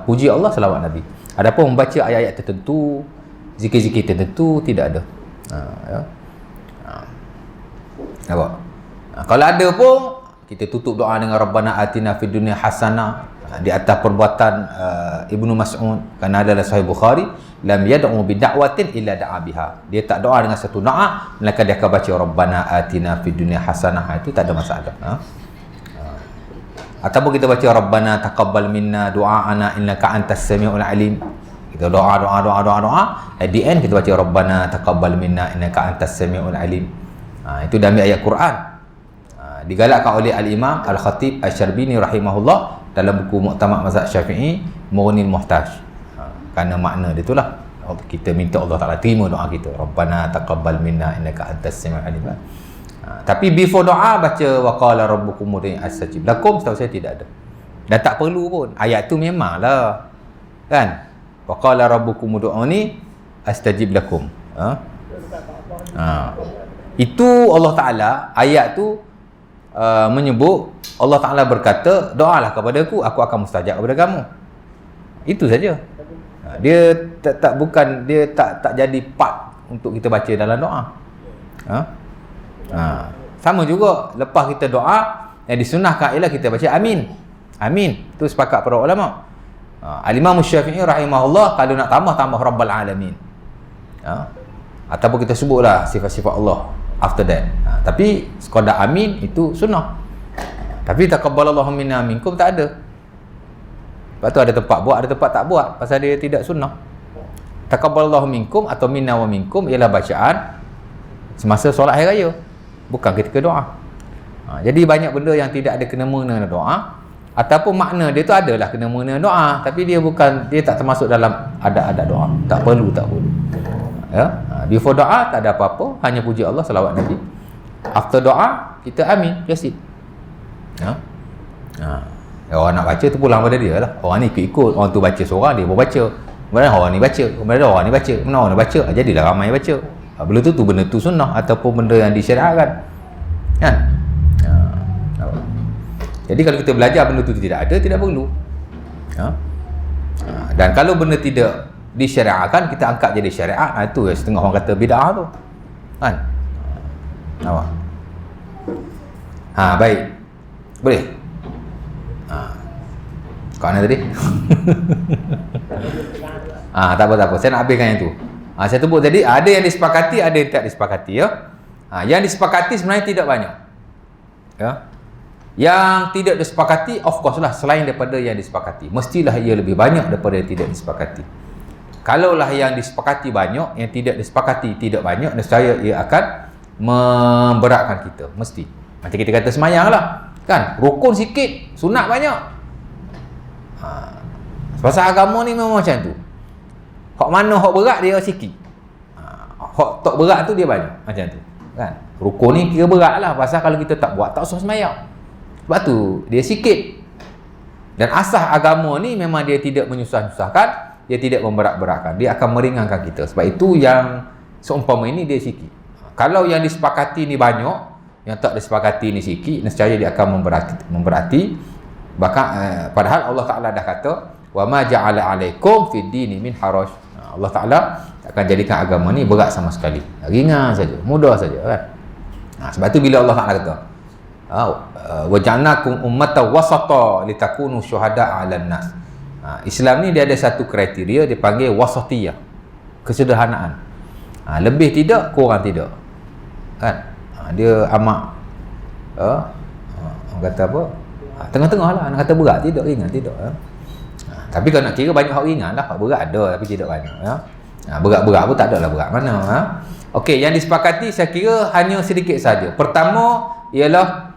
puji Allah, selawat Nabi. Adapun membaca ayat-ayat tertentu, zikir-zikir tertentu, tidak ada. Ya. Nampak? Kalau ada pun kita tutup doa dengan Rabbana atina fid dunya hasanah, di atas perbuatan Ibnu Mas'ud, kerana adalah Sahih Bukhari, lam yad'u bi da'watin illa da'a biha. Dia tak doa dengan satu doa melainkan dia akan baca Rabbana atina fid dunya hasanah. Itu tak ada masalah. Ataupun kita baca Rabbana taqabbal minna du'aana innaka antas samiul alim. Kita doa. At the end kita baca Rabbana taqabbal minna innaka antas samiul alim. Itu dalam ayat Quran. Digalakkan oleh Al-Imam Al-Khatib Asy-Syarbini rahimahullah dalam buku Muqtamad Mazhab Syafi'i, Mughnil Muhtaj. Kerana makna dia itulah kita minta Allah Taala terima doa kita, Rabbana taqabbal minna innaka antas samiul alim. Tapi before doa baca wa qala rabbukum ud'uni astajib lakum, setahu saya tidak ada. Dan tak perlu pun. Ayat tu memanglah kan, wa qala rabbukum ud'uni astajib lakum. Itu Allah Taala, ayat tu menyebut Allah Taala berkata, doalah kepadaku, aku akan mustajab kepada kamu. Itu saja. Dia bukan, dia tak jadi part untuk kita baca dalam doa. Sama juga lepas kita doa, yang disunahkan ialah kita baca amin. Amin. Itu sepakat para ulama. Al-Imam Syafi'i rahimahullah kalau nak tambah Rabbal Alamin. Ataupun kita sebutlah sifat-sifat Allah after that. Tapi sekadar amin itu sunnah. Tapi taqabbalallahu minna minkum tak ada. Lepas tu ada tempat buat, ada tempat tak buat, pasal dia tidak sunnah. Taqabbalallahu minkum atau minna wa minkum ialah bacaan semasa solat hari raya, bukan ketika doa. Jadi banyak benda yang tidak ada kena-mengena dengan doa, ataupun makna dia tu adalah kena-mengena doa, tapi dia tak termasuk dalam ada doa. Tak perlu. Ya? Before doa tak ada apa-apa, hanya puji Allah, selawat Nabi. After doa kita amin, yasin. Orang nak baca tu pulang pada dia lah. Orang ni ikut-ikut, orang tu baca seorang, dia pun baca. Kemudian orang ni baca, kemudian orang ni baca, kemudian orang ni baca, jadilah ramai baca. Benda tu benda tu sunnah ataupun benda yang disyariatkan. Kan? Jadi kalau kita belajar benda tu tidak ada, tidak perlu. Dan kalau benda tidak disyariatkan, kita angkat jadi syariat, itu setengah orang kata bid'ah tu kan. Nampak? Baik, boleh. Kau mana tadi? Tak apa. Saya nak habiskan yang tu. Saya sebut tadi, ada yang disepakati, ada yang tak disepakati, ya. Yang disepakati sebenarnya tidak banyak. Ya. Yang tidak disepakati, of course lah, selain daripada yang disepakati, mestilah ia lebih banyak daripada yang tidak disepakati. Kalaulah yang disepakati banyak, yang tidak disepakati tidak banyak, nescaya ia akan memberatkan kita, mesti. Macam kita kata semayang lah, kan, rukun sikit, sunat banyak. Pasal agama ni memang macam tu. Hak mana hak berat dia sikit, hak tak berat tu dia banyak, macam tu kan. Rukun ni kira berat lah, pasal kalau kita tak buat tak usah semayang. Sebab tu dia sikit. Dan asas agama ni memang dia tidak menyusah-nyusahkan, dia tidak memberat-beratkan, dia akan meringankan kita. Sebab itu yang seumpama ini dia sikit. Kalau yang disepakati ni banyak, yang tak disepakati ni sikit, nescaya dia akan memberati. Bahkan padahal Allah Ta'ala dah kata, wa ma ja'ala alaikum fid dini min haraj. Allah Ta'ala akan jadikan agama ni berat sama sekali, ringan saja, mudah saja kan. Sebab tu bila Allah Ta'ala kata wa ja'alnakum ummatan wasata litakunu syuhada'a 'alan nas. Islam ni dia ada satu kriteria, dipanggil wasatiyah, kesederhanaan. Lebih tidak, kurang tidak kan. Dia amat orang kata apa, tengah-tengah lah. Nak kata berat tidak, ringan tidak. Tapi kalau nak kira banyak hak ringan lah, hak berat ada tapi tidak banyak. Berat-berat pun tak ada lah berat mana. Okey, yang disepakati saya kira hanya sedikit saja. Pertama ialah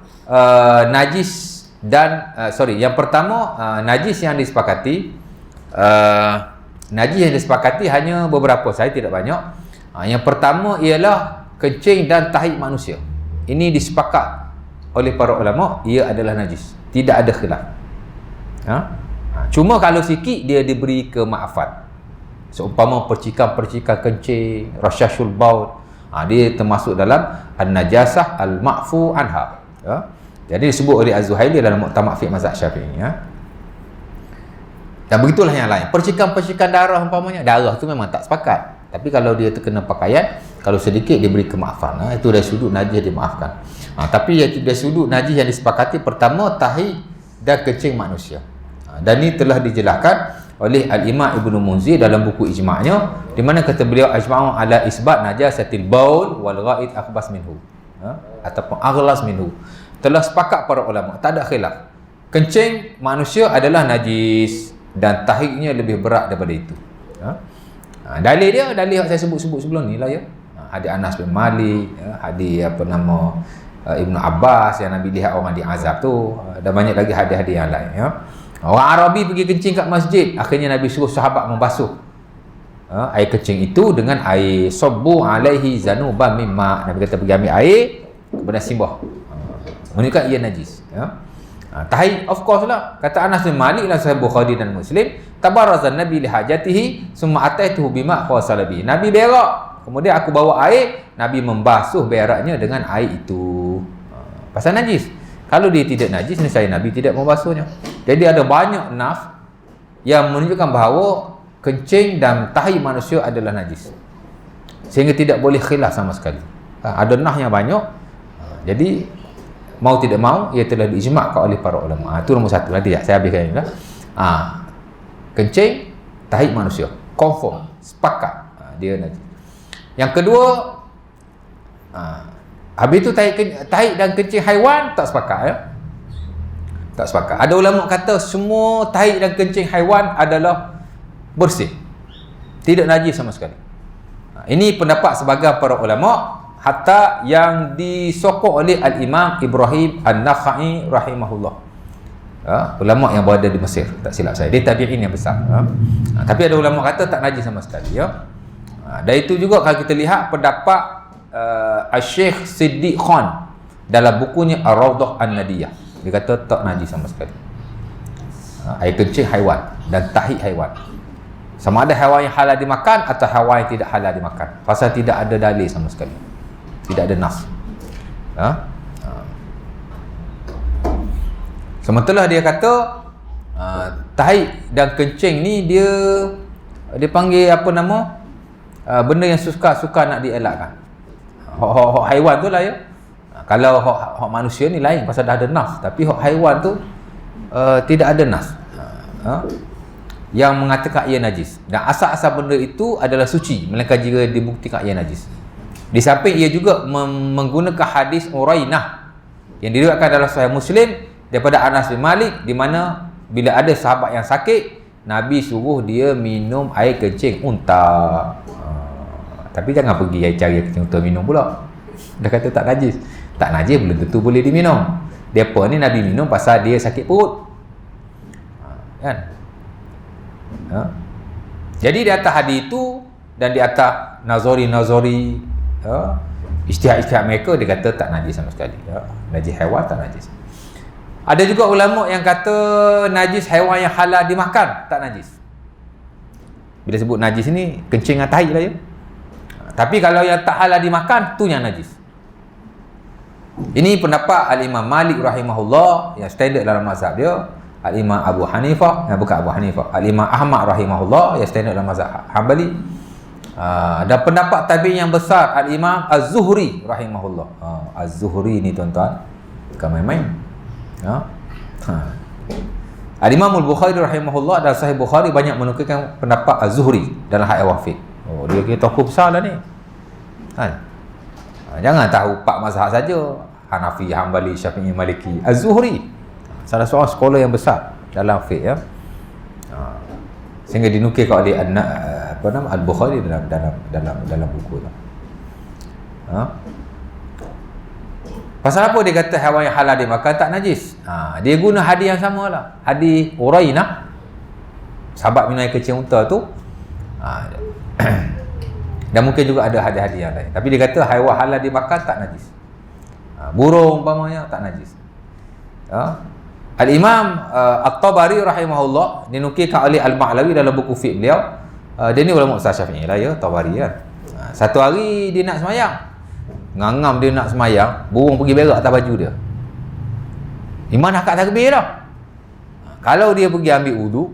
najis dan yang pertama najis yang disepakati, najis yang disepakati hanya beberapa, saya tidak banyak. Yang pertama ialah kencing dan tahi manusia. Ini disepakat oleh para ulama, ia adalah najis, tidak ada khilaf. Cuma kalau sikit dia diberi kemaafan. Seumpama percikan-percikan kencing, rasyashul baul, dia termasuk dalam an-najasah al-ma'fu anha. Jadi disebut oleh Az-Zuhaili dalam Muqtamad Fiqh Mazhab Syafi'i. Dan begitulah yang lain. Percikan-percikan darah umpamanya, darah tu memang tak sepakat. Tapi kalau dia terkena pakaian, kalau sedikit dia beri kemaafan. Itu dari sudut najis dimaafkan. Tapi dari sudut najis yang disepakati, pertama tahi dan kencing manusia. Dan ini telah dijelaskan oleh Al-Imam Ibnu Munzir dalam buku Ijma'nya, di mana kata beliau ajma'u ala isbat najasatil baul wal ghaid akhbas minhu, ataupun aghlas minhu. Telah sepakat para ulama, tak ada khilaf, kencing manusia adalah najis dan tahiknya lebih berat daripada itu. Dalil dia, dalil yang saya sebut-sebut sebelum ni lah ya. Hadis Anas bin Malik, hadis Ibnu Abbas yang Nabi lihat orang diazab tu, dan banyak lagi hadis-hadis yang lain ya. Orang Arabi pergi kencing kat masjid, akhirnya Nabi suruh sahabat membasuh air kencing itu dengan air, sabbu alaihi zanuban mimma. Nabi kata pergi ambil air, kemudian simbah, menunjukkan ia najis ya. Tahi of course lah, kata Anas bin Malik dalam Sahih Bukhari dan Muslim, tabarazan Nabi li hajatihi summa ataituhu bima khawasala bi. Nabi berak, kemudian aku bawa air, Nabi membasuh beraknya dengan air itu. Pasal najis. Kalau dia tidak najis, nescaya Nabi tidak membasuhnya. Jadi ada banyak nas yang menunjukkan bahawa kencing dan tahi manusia adalah najis, sehingga tidak boleh khilaf sama sekali. Ada nas yang banyak. Jadi mau tidak mau, ia telah diijma'kan oleh para ulama. Itu nombor satu. Nanti saya habiskan ini lah. Kencing, tahi manusia, confirm, sepakat dia najis. Yang kedua, habis itu tahi dan kencing haiwan tak sepakat ya. Tak sepakat. Ada ulama kata semua tahi dan kencing haiwan adalah bersih, tidak najis sama sekali. Ini pendapat sebahagian para ulama, hatta yang disokong oleh Al-Imam Ibrahim An-Nakhai rahimahullah. Ulama yang berada di Mesir, tak silap saya, dia tabi'in yang besar. Tapi ada ulama kata tak najis sama sekali ya. Dan itu juga kalau kita lihat pendapat Al-Syekh Siddiq Khan dalam bukunya Ar-Rawdah An-Nadiyah. Dia kata tak najis sama sekali. Air kencing haiwan dan tahi haiwan, sama ada haiwan yang halal dimakan atau haiwan yang tidak halal dimakan, pasal tidak ada dalil sama sekali, tidak ada nas. Sementara dia kata tahi dan kencing ni dia panggil apa nama? Benda yang suka nak dielakkan. Hak haiwan tu lah ya. Kalau hak manusia ni lain pasal dah ada nas, tapi hak haiwan tu tidak ada nas. Yang mengatakan ia najis. Dan asal-asal benda itu adalah suci melainkan jika dibuktikan ia najis. Di samping ia juga menggunakan hadis Urainah yang diriwayatkan dalam Sahih Muslim daripada Anas bin Malik, di mana bila ada sahabat yang sakit, Nabi suruh dia minum air kencing unta. Tapi jangan pergi cari air kencing unta minum pula. Dah kata tak najis. Tak najis belum tentu boleh diminum. Depa ni Nabi minum pasal dia sakit perut. Kan? Jadi di atas hadis itu dan di atas nazari ijtihad mereka, dia kata tak najis sama sekali. Najis haiwan tak najis. Ada juga ulama yang kata najis haiwan yang halal dimakan tak najis. Bila sebut najis ni kencing dan tahi lah ya. Tapi kalau yang tak halal dimakan tu yang najis. Ini pendapat Al-Imam Malik rahimahullah yang standard dalam mazhab dia. Al-Imam Abu Hanifah, bukan Abu Hanifah, Al-Imam Ahmad rahimahullah yang standard dalam mazhab Hanbali. Dan pendapat tabi'in yang besar Al-Imam Az-Zuhri rahimahullah. Az-Zuhri ni tuan-tuan bukan main-main. Al-Imam Al-Bukhari rahimahullah dan Sahih Bukhari banyak menukilkan pendapat Az-Zuhri dalam hak wafid. Dia kira tokoh besar lah ni. Jangan tahu 4 mazhab saja, Hanafi, Hanbali, Syafi'i, Maliki. Az-Zuhri salah seorang sekolah yang besar dalam fiqh ya. Sehingga dinukilkan oleh Al-Bukhari dalam buku tu. Pasal apa dia kata haiwan yang halal dimakan tak najis? Dia guna hadis yang sama lah. Hadis Urainah, sahabat minum air kencing unta tu. Dan mungkin juga ada hadis-hadis yang lain. Tapi dia kata haiwan halal dimakan tak najis. Burung umpamanya tak najis. Al-Imam At-Tabari rahimahullah dinukilkan oleh Al-Ma'lawi dalam buku fiqh beliau. Dia ni ulama usul Syafi'i lah ya, Tabari kan. Satu hari dia nak semayang, ngangam dia nak semayang, burung pergi berak atas baju dia. Imam dah kat takbir dah. Kalau dia pergi ambil wudu,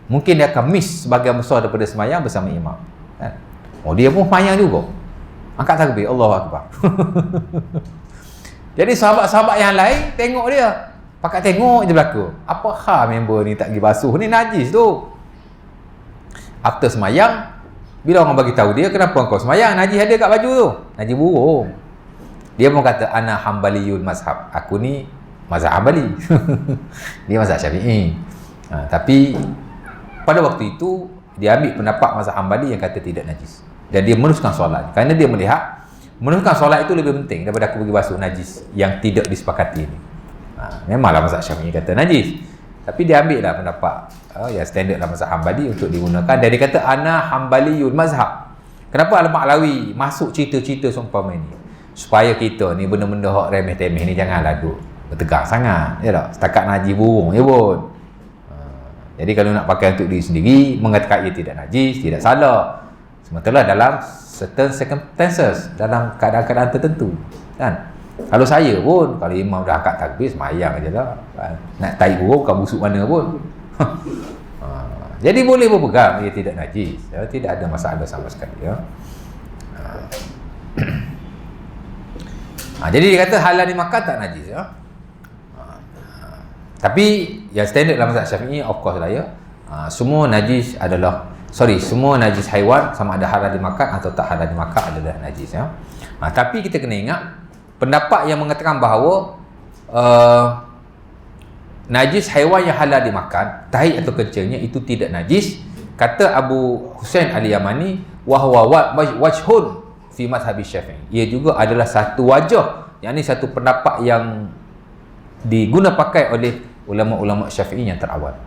mungkin dia akan miss sebahagian besar daripada semayang bersama imam kan? Dia pun semayang juga, angkat takbir, Allahu Akbar. Jadi sahabat-sahabat yang lain tengok dia, pakat tengok je belaka. Apa hal member ni tak pergi basuh ni, najis tu. After semayang, bila orang bagi tahu dia, kenapa kau semayang, najis ada kat baju tu, najis burung. Dia pun kata ana Hanbaliyul mazhab, aku ni mazhab Hanbali. Dia mazhab Syafi'i. Tapi pada waktu itu dia ambil pendapat mazhab Hanbali yang kata tidak najis, dan dia meneruskan solat kerana dia melihat meneruskan solat itu lebih penting daripada aku pergi basuh najis yang tidak disepakati ini. Memanglah mazhab Syafi'i kata najis, tapi dia ambil lah pendapat yang standard dalam mazhab Hanbali untuk digunakan, dan dia kata ana Hanbaliyul mazhab. Kenapa Al-Ma'lawi masuk cerita-cerita seumpama ini? Supaya kita ni benda-benda hak remeh-temeh ni janganlah duk bertegang sangat, ya tak? Setakat najis burung je pun. Jadi kalau nak pakai untuk diri sendiri, mengatakan ia tidak najis, tidak salah. Sementara dalam certain circumstances, dalam keadaan-keadaan tertentu kan. Kalau saya pun, kalau imam dah akad takbir, semayang je lah kan? Nak taik burung bukan busuk mana pun. Jadi boleh berpegang ia tidak najis ya? Tidak ada masalah sama sekali ya. Jadi dia kata halal dimakan tak najis ya. Tapi yang standard dalam mazhab Syafi'i, of course lah ya, semua najis adalah semua najis haiwan, sama ada halal dimakan atau tak halal dimakan, adalah najis ya. Tapi kita kena ingat pendapat yang mengatakan bahawa najis haiwan yang halal dimakan, tahi atau kencingnya itu tidak najis, kata Abu Husain Al-Yamani, wahwa wajhun fi mazhab Syafi'i. Ia juga adalah satu wajah, yakni satu pendapat yang diguna pakai oleh ulama-ulama Syafi'i yang terawal.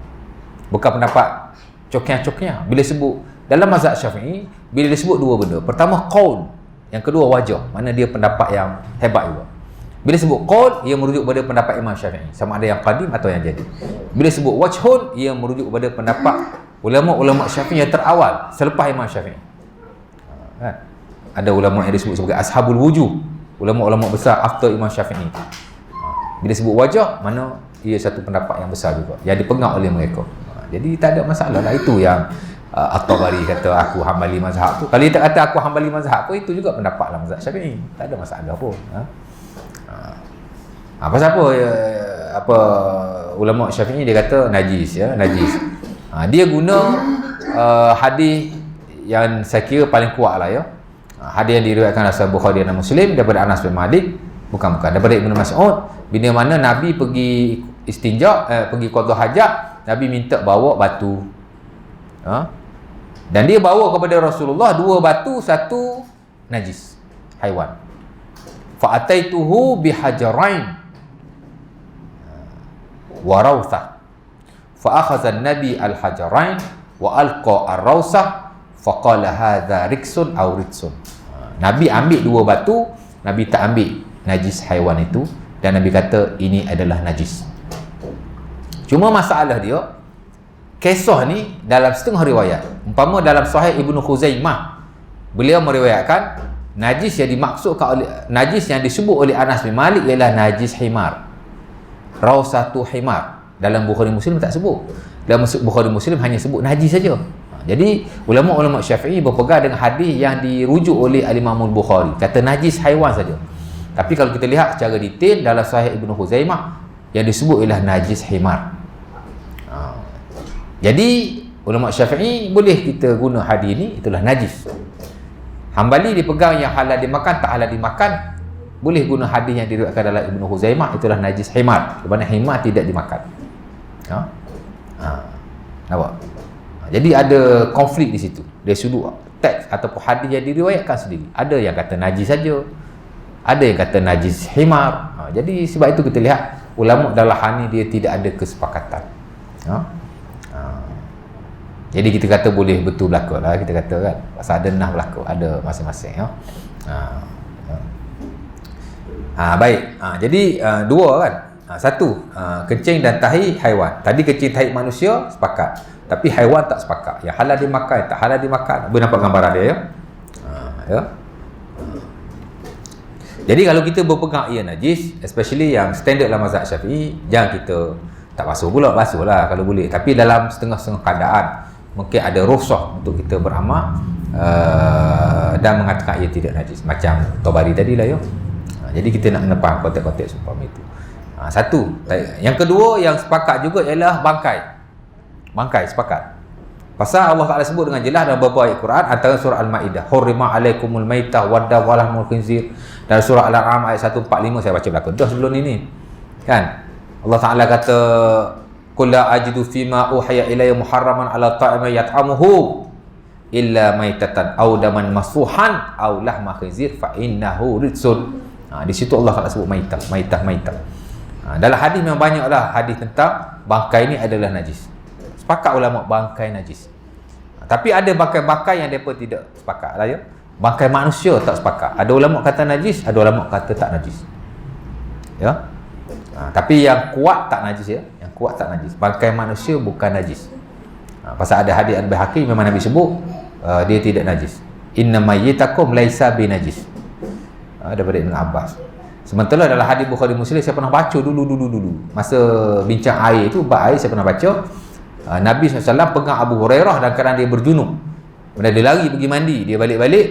Bukan pendapat cokiah-cokiah. Bila sebut dalam mazhab Syafi'i, bila disebut dua benda, pertama qaul, yang kedua wajah, mana dia pendapat yang hebat juga. Bila sebut qaul, ia merujuk pada pendapat Imam Syafi'i, sama ada yang qadim atau yang jadid. Bila sebut wajhun, ia merujuk pada pendapat ulama-ulama Syafi'i yang terawal selepas Imam Syafi'i. Ada ulama yang disebut sebagai ashabul wujuh, ulama-ulama besar after Imam Syafi'i. Bila sebut wajah, mana ia satu pendapat yang besar juga yang dipegang oleh mereka. Jadi tak ada masalah lah. Itu yang At-Tabari kata aku Hambali mazhab tu. Kalau dia tak kata aku Hambali mazhab pun, itu juga pendapat lah mazhab Syafi'i. Tak ada masalah pun. Pasal apa ulama Syafi'i dia kata najis, ya, najis. Dia guna hadis yang saya kira paling kuat lah, ya. Hadis yang diriwayatkan oleh Bukhari dan Muslim daripada Anas bin Malik, bukan daripada Ibnu Mas'ud, bila mana Nabi pergi istinja, pergi qada hajat, Nabi minta bawa batu. Dan dia bawa kepada Rasulullah 2 batu, 1 najis haiwan. Fa ataituhu bihajarain wa rawthah. Fa akhadha an-nabi al-hajarain wa alqa ar-rawsah fa qala hadha riksun aw ritsun. Nabi ambil 2 batu, Nabi tak ambil najis haiwan itu, dan Nabi kata ini adalah najis. Cuma masalah dia, kisah ni dalam setengah riwayat. Umpama dalam Sahih Ibnu Khuzaimah, beliau meriwayatkan najis yang dimaksudkan oleh, najis yang disebut oleh Anas bin Malik ialah najis himar, rawsatu himar. Dalam Bukhari Muslim tak sebut. Dalam Bukhari Muslim hanya sebut najis saja. Jadi ulama-ulama Syafi'i berpegang dengan hadis yang dirujuk oleh Al-Imam Al-Bukhari, kata najis haiwan saja. Tapi kalau kita lihat secara detail dalam Sahih Ibnu Khuzaimah, yang disebut ialah najis himar. Jadi ulama Syafi'i boleh kita guna hadis ni, itulah najis. Hambali dipegang yang halal dimakan, tak halal dimakan, boleh guna hadis yang diriwayatkan dalam Ibnu Khuzaimah, itulah najis himar, di mana himar tidak dimakan. Nampak? Jadi ada konflik di situ dari sudut teks ataupun hadis yang diriwayatkan sendiri. Ada yang kata najis saja, ada yang kata najis himar. Jadi sebab itu kita lihat ulama dalam hal ni dia tidak ada kesepakatan. Jadi kita kata boleh betul berlaku lah, kita kata kan, pasal ada nah berlaku, ada masing-masing, ya. Baik. Jadi 2 kan. 1 kencing dan tahi haiwan. Tadi kencing tahi manusia sepakat, tapi haiwan tak sepakat. Yang halal dimakan, tak halal dimakan. Boleh nampak gambaran dia, ya. Ya. Jadi kalau kita berpegang ia najis, especially yang standard dalam mazhab Syafi'i, jangan kita tak basuh pula, basuh lah kalau boleh. Tapi dalam setengah-setengah keadaan, mungkin ada rukhsah untuk kita beramal dan mengatakan ia tidak najis, macam Tabari tadi lah, ya. Jadi kita nak kena faham konteks-konteks seumpama itu. 1. Yang kedua yang sepakat juga ialah bangkai. Bangkai sepakat. Pasal Allah Ta'ala sebut dengan jelas dalam beberapa ayat Quran, antara surah Al-Ma'idah, hurrima alaikumul maitah wadda walahmul khinzir, dan surah Al-An'am ayat 145, saya baca belakang dah sebelum ini kan. Allah Ta'ala kata qul la ajidu fima uhiya ilayya muharraman ala ta'imin yat'amuhu illa maitatan aw daman masfuhan aw lahma khinzir fa innahu ritsun. Di situ Allah Ta'ala sebut maitah. Dalam hadis memang banyaklah hadis tentang bangkai ini adalah najis. Sepakat ulama bangkai najis. Tapi ada bangkai-bangkai yang mereka tidak sepakat lah, ya. Bangkai manusia tak sepakat. Ada ulama kata najis, ada ulama kata tak najis, ya. Tapi yang kuat tak najis, ya. Yang kuat tak najis. Bangkai manusia bukan najis. Pasal ada hadis Al-Baihaqi memang Nabi sebut dia tidak najis. Inna mayyitakum laisa binajis. Daripada Ibn Abbas. Sementara dalam hadis Bukhari Muslim, saya pernah baca dulu masa bincang air itu, bab air saya pernah baca, Nabi SAW pegang Abu Hurairah dan kadang dia berjunub. Kemudian dia lari pergi mandi, dia balik-balik,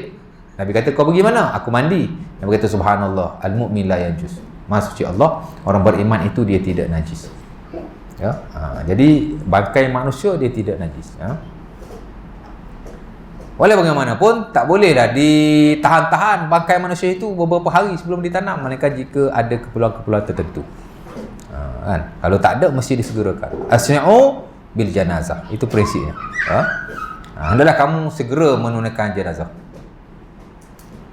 Nabi kata kau pergi mana? Aku mandi. Nabi kata subhanallah, al-mu'min la yanjus. Maha suci Allah, orang beriman itu dia tidak najis, ya. Jadi bangkai manusia dia tidak najis, ya. Walau bagaimanapun tak bolehlah ditahan-tahan bangkai manusia itu beberapa hari sebelum ditanam, melainkan jika ada keperluan-keperluan tertentu. Kan? Kalau tak ada mesti disegerakan. Asmi'u bil janazah. Itu prinsipnya. Hendaklah kamu segera menunaikan jenazah.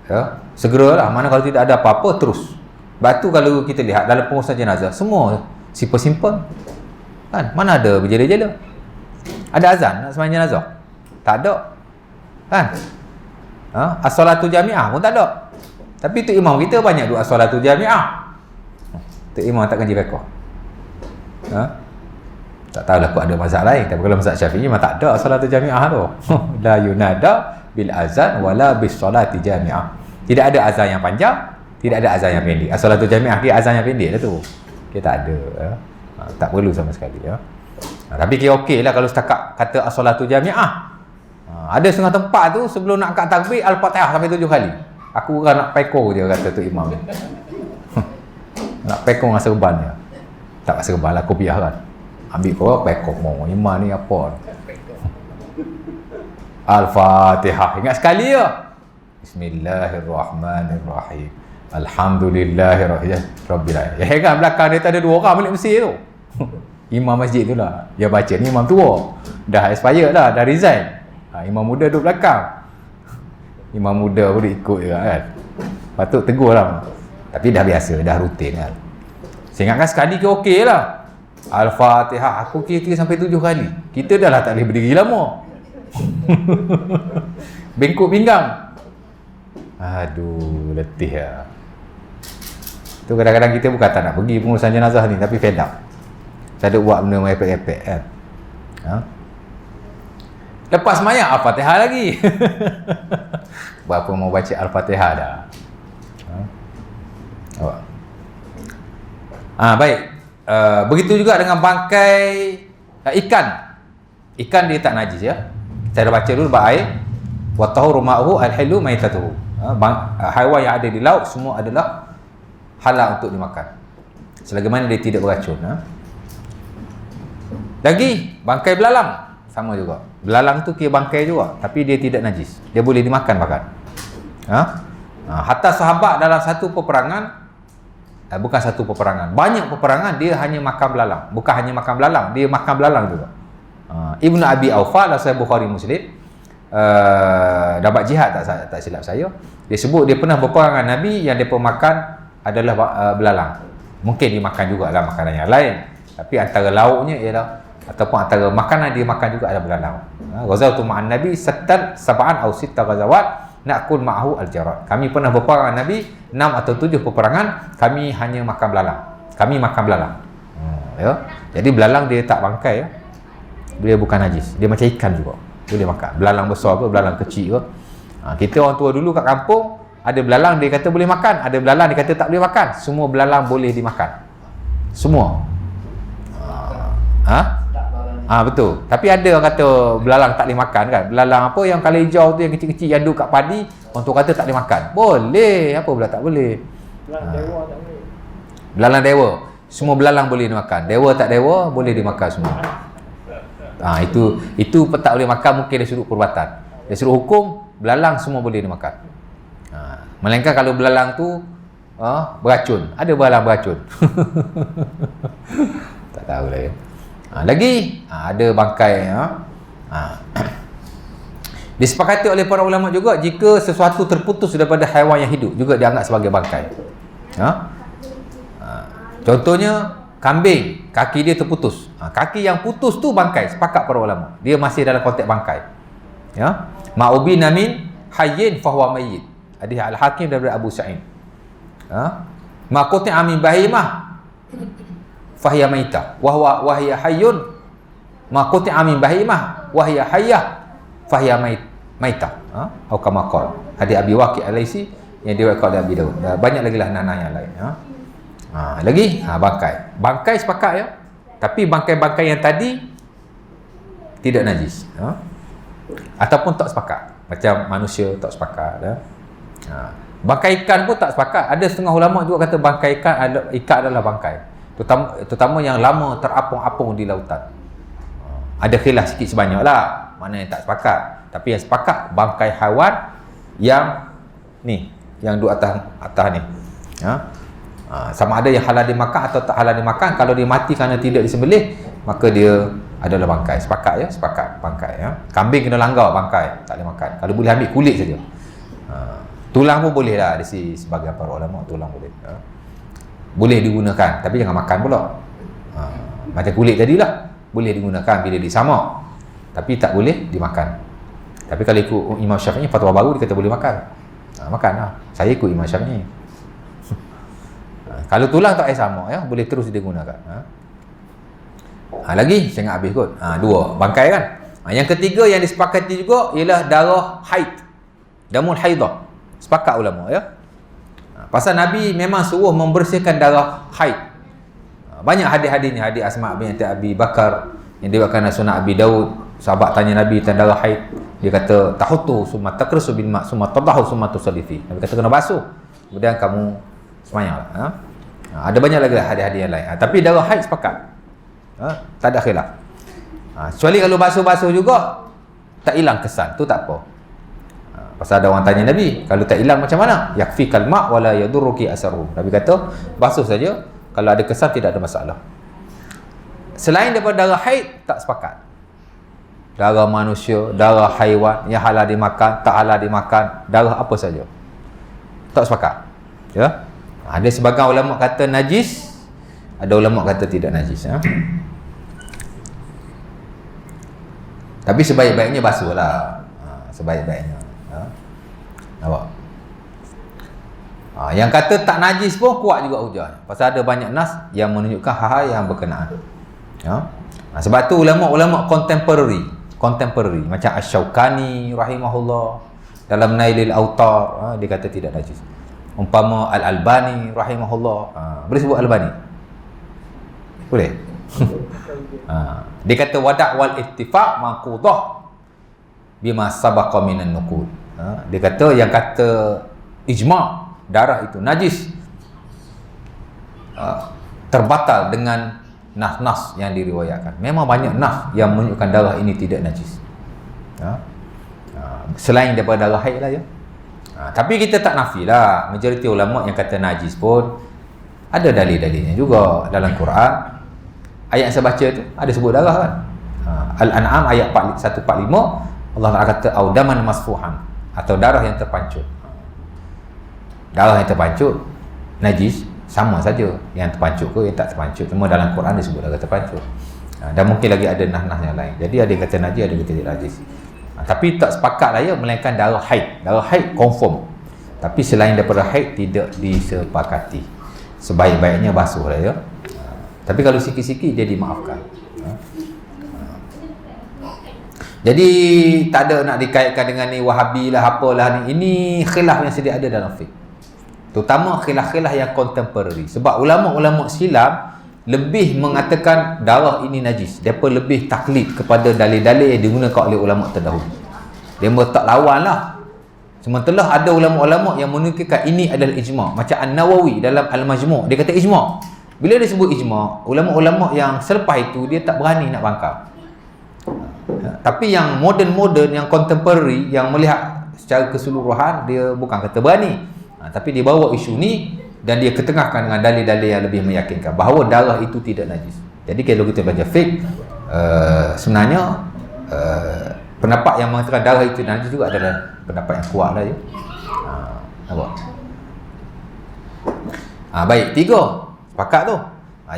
Ya, segeralah. Mana kalau tidak ada apa-apa terus. Batu kalau kita lihat dalam pengurusan jenazah semua simple-simple. Kan? Mana ada berjela-jela? Ada azan nak sembahyang jenazah? Tak ada. Kan? As-salatu jami'ah pun tak ada. Tapi tu imam kita banyak doa as-salatu jami'ah. Tu imam tak kaji fiqh. Tak tahulah kok ada mazhab lain, tapi kalau mazhab Syafi'i memang tak ada as-salatu jami'ah tu. La yunada bil azan wala bis salati jami'ah. Tidak ada azan yang panjang, tidak ada azan yang pendek. As-salatu jami'ah dia azan yang pendek lah tu. Dia tak ada. Tak perlu sama sekali ya. Tapi kira okey lah kalau setakat kata as-salatu jami'ah. Ada setengah tempat tu sebelum nak angkat takbir Al-Fatihah sampai 7 kali. Aku kan nak pekor dia kata tu imam ni. Nak pekor dengan serban dia. Tak pakai serban lah, kopiah kan. Ambil kau pekor mau. Imam ni apa? Al-Fatihah. Ingat sekali ya. Bismillahirrahmanirrahim. Alhamdulillahirabbil alamin. Ya kan belakang dia tak ada 2 orang balik Mesir tu. Imam masjid tu lah. Dia baca ni imam tua. Dah expired dah, dah resign. Imam muda duduk belakang. Imam muda pun ikut juga kan. Patut tegur lah. Tapi dah biasa, dah rutin kan. Saya ingatkan sekali ke okey lah. Al-Fatihah. Aku kira 3 sampai 7 kali. Kita dah lah tak boleh berdiri lama. Bengkok pinggang. Aduh, letih lah. Tu kadang-kadang kita bukan tak nak pergi pengurusan jenazah ni, tapi fed up. Tak ada buat benda merepek-repek kan. Lepas semayang Al-Fatihah lagi. Berapa mau baca Al-Fatihah dah. Baik. Begitu juga dengan bangkai ikan. Ikan dia tak najis ya. Saya dah baca dulu bab air. Wa tahuru ma'uhu al-hilu maitatuhu. Haiwan yang ada di laut semua adalah halal untuk dimakan. Selagi mana dia tidak beracun. Lagi bangkai belalang sama juga. Belalang tu kira bangkai juga, tapi dia tidak najis. Dia boleh dimakan bahkan. Hatta sahabat dalam satu peperangan, bukan satu peperangan, banyak peperangan dia hanya makan belalang. Bukan hanya makan belalang, dia makan belalang juga. Ibnu Abi Aufa dalam Sahih Bukhari Muslim, dapat jihad tak silap saya, dia sebut dia pernah berperang dengan Nabi yang dia makan adalah belalang. Mungkin dia makan juga lah makanan yang lain, tapi antara lauknya ialah ataupun antara makanan dia makan juga ada belalang. Ghazawtu ma'an Nabi sattan sab'an aw sitta ghazawat na'kul ma'ahu al-jarad. Kami pernah berperang dengan Nabi 6 atau 7 peperangan, kami hanya makan belalang. Kami makan belalang. Ya. Jadi belalang dia tak bangkai ya. Dia bukan najis. Dia macam ikan juga. Boleh makan. Belalang besar ke, belalang kecil ke. Kita orang tua dulu kat kampung, ada belalang dia kata boleh makan, ada belalang dia kata tak boleh makan. Semua belalang boleh dimakan. Semua. Betul. Tapi ada orang kata belalang tak boleh makan kan. Belalang apa yang kala hijau tu yang kecil-kecil yang duduk kat padi, orang tua kata tak boleh makan. Boleh. Apa pula tak boleh? Belalang dewa tak boleh. Belalang dewa. Semua belalang boleh dimakan. Dewa tak dewa boleh dimakan semua. Itu tak boleh makan mungkin dari sudut perubatan. Dari sudut hukum, belalang semua boleh dimakan. Melainkan kalau belalang tu beracun. Ada belalang beracun. Tak tahu lah ya. Lagi ada bangkai. Disepakati oleh para ulama juga, jika sesuatu terputus daripada haiwan yang hidup juga dianggap sebagai bangkai. Contohnya kambing, kaki dia terputus. Kaki yang putus tu bangkai, sepakat para ulama. Dia masih dalam konteks bangkai. Ya. Ma'ubina min hayyin fahuwa mayyit. Hadis Al-Hakim daripada Abu Sa'id. Ma quti'a min bahimah fahiya maitah wa hiya hayyun. Ma quti'a min bahimah wa hiya hayyah fahiya maitah. Atau kama qala. Hadis Abi Waqi' Al-Laisi yang diriwayatkan oleh Abi Daud. Banyak lagi lah nanah yang lain. Lagi bangkai. Bangkai sepakat ya. Tapi bangkai-bangkai yang tadi tidak najis. Ataupun tak sepakat. Macam manusia tak sepakat. Bangkai ikan pun tak sepakat. Ada setengah ulama juga kata bangkai ikan adalah bangkai. Terutama yang lama terapung-apung di lautan. Ada khilaf sikit sebanyak lah. Mana yang tak sepakat. Tapi yang sepakat bangkai haiwan yang ni, yang duduk atas ni. Sama ada yang halal dimakan atau tak halal dimakan. Kalau dia mati kerana tidak disembelih, maka dia adalah bangkai. Sepakat ya, sepakat bangkai ya. Kambing kena langgar bangkai, tak boleh makan. Kalau boleh ambil kulit saja. Tulang pun boleh lah, ada sebagian para ulama tulang boleh. Boleh digunakan, tapi jangan makan pula. Macam kulit tadilah, boleh digunakan bila disamak, tapi tak boleh dimakan. Tapi kalau ikut Imam Syafi'i, fatwa baru dia kata boleh makan. Makan lah. Saya ikut Imam Syafi'i. Kalau tulang tak payah samak ya, boleh terus digunakan. Lagi saya ingat habis kot. Dua bangkai kan. Yang ketiga yang disepakati juga ialah darah haid. Damul haidah. Sepakat ulama ya. Pasal Nabi memang suruh membersihkan darah haid. Banyak hadis-hadisnya, hadis Asma binti Abi Bakar yang diriwayatkan sunan Abi Daud. Sahabat tanya Nabi tentang darah haid, dia kata tahutu summa takrisu bil ma summa tadahu summa tusallifi. Nabi kata kena basuh, kemudian kamu semayang. Ada banyak lagi hadis-hadis yang lain. Tapi darah haid sepakat. Tak ada khilaf. Kecuali kalau basuh-basuh juga tak hilang kesan, tu tak apa. Pasal ada orang tanya Nabi, kalau tak hilang macam mana? Yakfikal ma' wala yadurruki asaruhu. Nabi kata basuh saja, kalau ada kesan tidak ada masalah. Selain daripada darah haid tak sepakat. Darah manusia, darah haiwan yang halal dimakan, tak halal dimakan, darah apa saja tak sepakat. Ya. Ada sebagian ulama kata najis, ada ulama kata tidak najis, ya. Tapi sebaik-baiknya basuhlah. Sebaik-baiknya. Nampak? Yang kata tak najis pun kuat juga hujah. Pasal ada banyak nas yang menunjukkan hal-hal yang berkenaan. Ya? Sebab tu ulama-ulama contemporary macam Asy-Syaukani rahimahullah dalam Nailil Autar, dia kata tidak najis. Umpama Al-Albani rahimahullah, boleh sebut Albani? Boleh? Dia kata wada' wal ittifaq maqudah bima sabaqa minan nuqul. Dia kata yang kata ijma' darah itu najis terbatal dengan nas-nas yang diriwayatkan. Memang banyak nas yang menunjukkan darah ini tidak najis. Selain daripada darah haid lah, ya. Tapi kita tak nafilah, majoriti ulama yang kata najis pun ada dalil-dalilnya juga dalam Quran. Ayat yang saya baca tu ada sebut darah kan. Al-An'am ayat 145, Allah Taala kata audaman masfuhan, atau darah yang terpancut. Darah yang terpancut najis, sama saja yang terpancut ke yang tak terpancut, cuma dalam Quran disebut darah terpancut. Dan mungkin lagi ada nah-nah yang lain. Jadi ada yang kata najis, ada yang kata tidak najis. Tapi tak sepakat lah, ya, melainkan darah haid. Darah haid confirm. Tapi selain daripada haid tidak disepakati. Sebaik-baiknya basuh lah, ya. Tapi kalau sikit-sikit dia dimaafkan. Jadi tak ada nak dikaitkan dengan ni Wahabi lah apalah ni. Ini khilaf yang sedia ada dalam fiqh. Terutama khilaf-khilaf yang contemporary. Sebab ulama-ulama silam lebih mengatakan darah ini najis. Mereka lebih taklid kepada dalil-dalil yang digunakan oleh ulama terdahulu. Dia tak lawan lah. Sementara ada ulama-ulama yang menukilkan ini adalah ijma'. Macam An-Nawawi dalam Al-Majmu', dia kata ijma'. Bila dia sebut ijma', ulama-ulama yang selepas itu dia tak berani nak bangkang. Tapi yang modern-modern, yang contemporary, yang melihat secara keseluruhan, dia bukan kata berani. Tapi dia bawa isu ni dan dia ketengahkan dengan dalil-dalil yang lebih meyakinkan bahawa darah itu tidak najis. Jadi kalau kita belajar fiqh, sebenarnya pendapat yang mengatakan darah itu najis juga adalah pendapat yang kuat lah, ya. Nampak? Baik, 3 sepakat tu.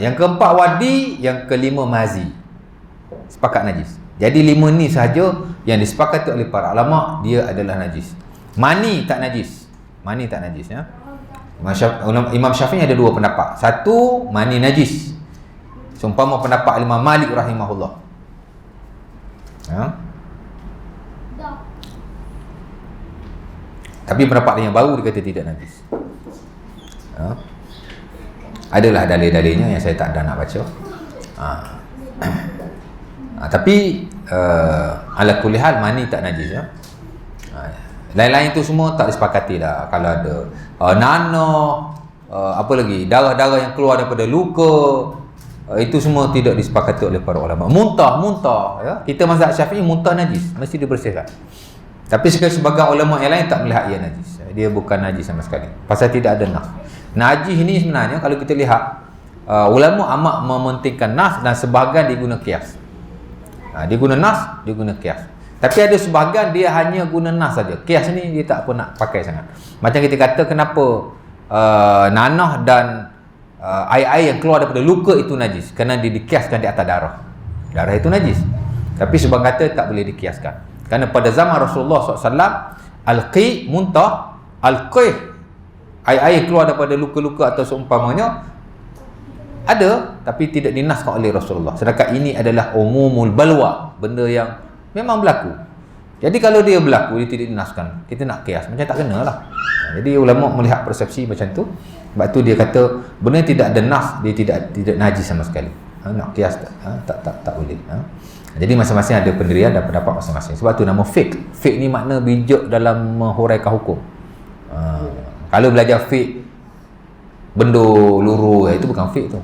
Yang keempat wadi, yang kelima mazi. Sepakat najis. Jadi 5 ni sahaja yang disepakati oleh para ulama dia adalah najis. Mani tak najis. Mani tak najis, ya. Imam Syafi'i ada 2 pendapat. Satu, mani najis. Seumpama pendapat Imam Malik rahimahullah. Ya. Tapi pendapat yang baru dia kata tidak najis. Ya. Adalah dalil-dalilnya yang saya tak ada nak baca. Tapi ala kulli hal mani tak najis, ya. Lain-lain tu semua tak disepakati lah. Kalau ada nanah, apa lagi, darah-darah yang keluar daripada luka, itu semua tidak disepakati oleh para ulama. Muntah, ya. Kita mazhab Syafi'i muntah najis, mesti dibersihkan. Tapi sebagian ulama yang lain tak melihat ia najis. Dia bukan najis sama sekali. Pasal tidak ada nas. Najis ni sebenarnya kalau kita lihat, ulama amat mementingkan nas dan sebahagian diguna kias. Dia guna nas, dia guna kias. Tapi ada sebahagian dia hanya guna nas saja. Kias ni dia tak apa nak pakai sangat. Macam kita kata kenapa nanah dan air-air yang keluar daripada luka itu najis, kerana dia dikiaskan di atas darah. Darah itu najis. Tapi sebahagian kata tak boleh dikiaskan. Kerana pada zaman Rasulullah SAW, al-qi muntah, al-qih air-air keluar daripada luka-luka atau seumpamanya ada, tapi tidak dinaskan oleh Rasulullah. Sedangkan ini adalah umumul balwa, benda yang memang berlaku. Jadi kalau dia berlaku, dia tidak dinaskan, kita nak kias, macam tak kena lah. Jadi ulama melihat persepsi macam tu. Sebab tu dia kata benda yang tidak ada nas, dia tidak najis sama sekali. Nak kias tak boleh. Jadi masing-masing ada pendirian dan pendapat masing-masing. Sebab tu nama fiqh. Fiqh ni makna bijak dalam menghuraikan hukum. Kalau belajar fiqh bendo luru, itu bukan fiqh tu.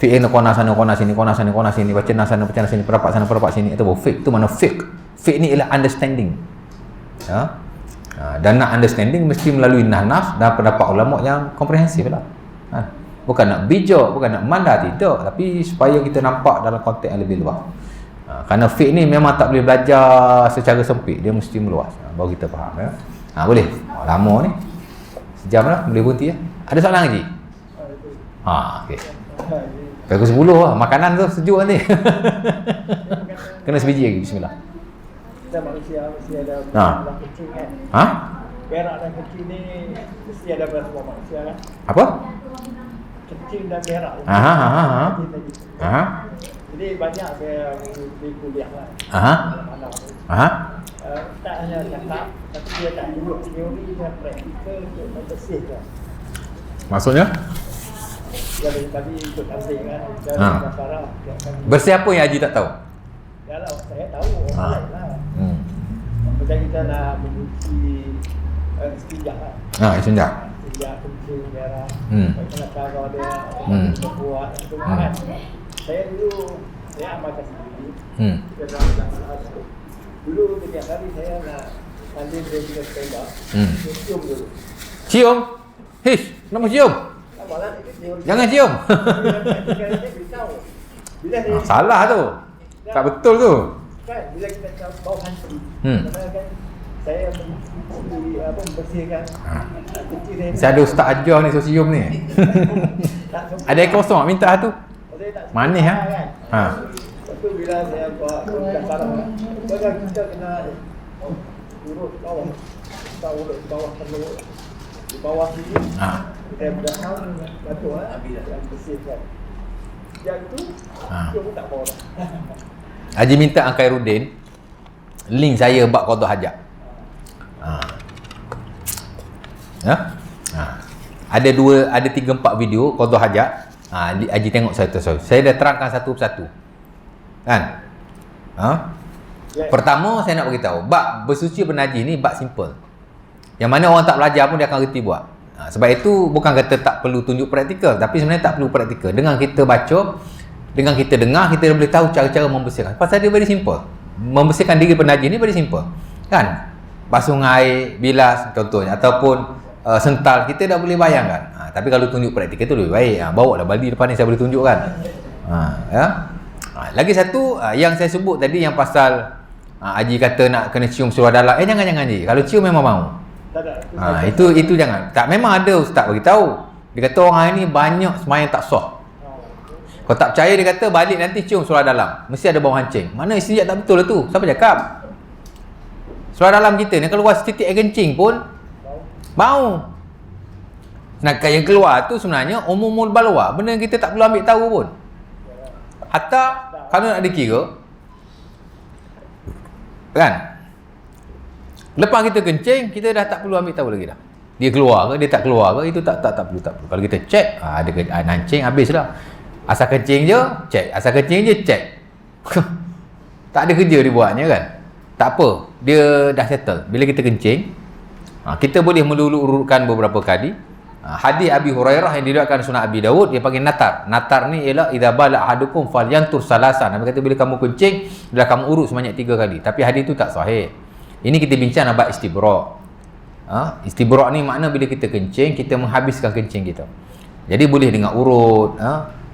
Fiqh ni kona sana kona sini, kona sana kona sini, baca nas sana baca nas sini, pendapat sana pendapat sini, itu fiqh. Itu mana fiqh. Fiqh ni ialah understanding. Dan nak understanding mesti melalui nas dan pendapat ulama yang komprehensif lah. Bukan nak bijak, bukan nak mandar, tidak, tapi supaya kita nampak dalam konteks yang lebih luas. Kerana fiqh ni memang tak boleh belajar secara sempit, dia mesti meluas. Baru kita faham ya. Boleh. Lama ni. Sejam lah, boleh berhenti ya. Ada soalan lagi? Okey. Pukul 10 lah, makanan tu sejuk nanti. Kena sebiji lagi, bismillah. Kita manusia mesti ada berak kecil kan? Berak dan kecil ni mesti ada pada semua manusia kan? Apa? Kecil dan berak. Jadi banyak saya di kuliah lah. Tak hanya cakap, tapi dia tak duduk teori dan praktikal untuk membersihkan. Maksudnya? Jadi tadi ikut tanding kan, dan masyarakat. Bersih apa yang Haji tak tahu? Ya lah, saya tahu orang lain lah. Macam kita nak mencuci istinjak lah. Istinjak. Istinjak, kencing, merah. Macam cara dia buat itu kan. Saya dulu, saya amalkan sendiri. Kita dah dulu setiap kali saya nak tanding dia juga sepeda. Cium dulu. Cium? Hish, nama cium? Jangan cium. Salah tu. Tak betul tu. Kan bila kita bawa hanci. Kan saya membersihkan kecil ni. Saya ada ustaz ajar ni suruh cium ni. Ada air kosong minta tu. Manis Lepas tu bila saya buat sarang, kadang kita kena urut bawah. Kita urut bawah perlu di bawah sini. Kita berdahan batu yang bersihkan. Yang tu dia pun tak bawa. Haji minta Khairuddin link saya bab qada hajat. Ada 3-4 video qada hajat. Haji tengok saya tu. Saya dah terangkan satu persatu. Kan? Pertama saya nak beritahu, bab bersuci bernajis ni bab simple. Yang mana orang tak belajar pun dia akan reti buat. Sebab itu bukan kata tak perlu tunjuk praktikal, tapi sebenarnya tak perlu praktikal. Dengan kita baca, dengan kita dengar, kita boleh tahu cara-cara membersihkan. Pasal dia very simple. Membersihkan diri bernajis ni very simple. Kan? Basuh dengan air, bilas contohnya, ataupun sental, kita dah boleh bayangkan. Tapi kalau tunjuk praktikal tu lebih baik. Bawa lah balik depan ni saya boleh tunjukkan. Lagi satu yang saya sebut tadi yang pasal Haji kata nak kena cium seluar dalam. Jangan Haji. Kalau cium memang mau. Itu jangan. Tak, memang ada ustaz bagi tahu. Dia kata orang ni banyak sembahyang tak sah. Kalau tak percaya dia kata balik nanti cium seluar dalam. Mesti ada bau hancing. Mana istinjak tak betul lah tu. Siapa cakap? Seluar dalam kita ni keluar setitik air kencing pun bau. Nah, yang keluar tu sebenarnya umumul balwa. Benda yang kita tak perlu ambil tahu pun. Hatta kalau nak dikira kan, lepas kita kencing, kita dah tak perlu ambil tahu lagi dah. Dia keluar ke, dia tak keluar ke, itu tak perlu. Kalau kita check, ada nancing, habis dah. Asal kencing je, check. Asal kencing je, check. Tak ada kerja dia buatnya kan. Tak apa, dia dah settle. Bila kita kencing, kita boleh melulu-urutkan beberapa kali. Hadis Abi Hurairah yang diriwayatkan Sunan Abi Dawud, dia panggil natar. Natar ni ialah idza bala ahadukum falyantur salasan. Nabi kata bila kamu kencing, bila kamu urut sebanyak 3 kali. Tapi hadis tu tak sahih. Ini kita bincang bab istibra'. Istibra' ni makna bila kita kencing, kita menghabiskan kencing kita. Jadi boleh dengan urut,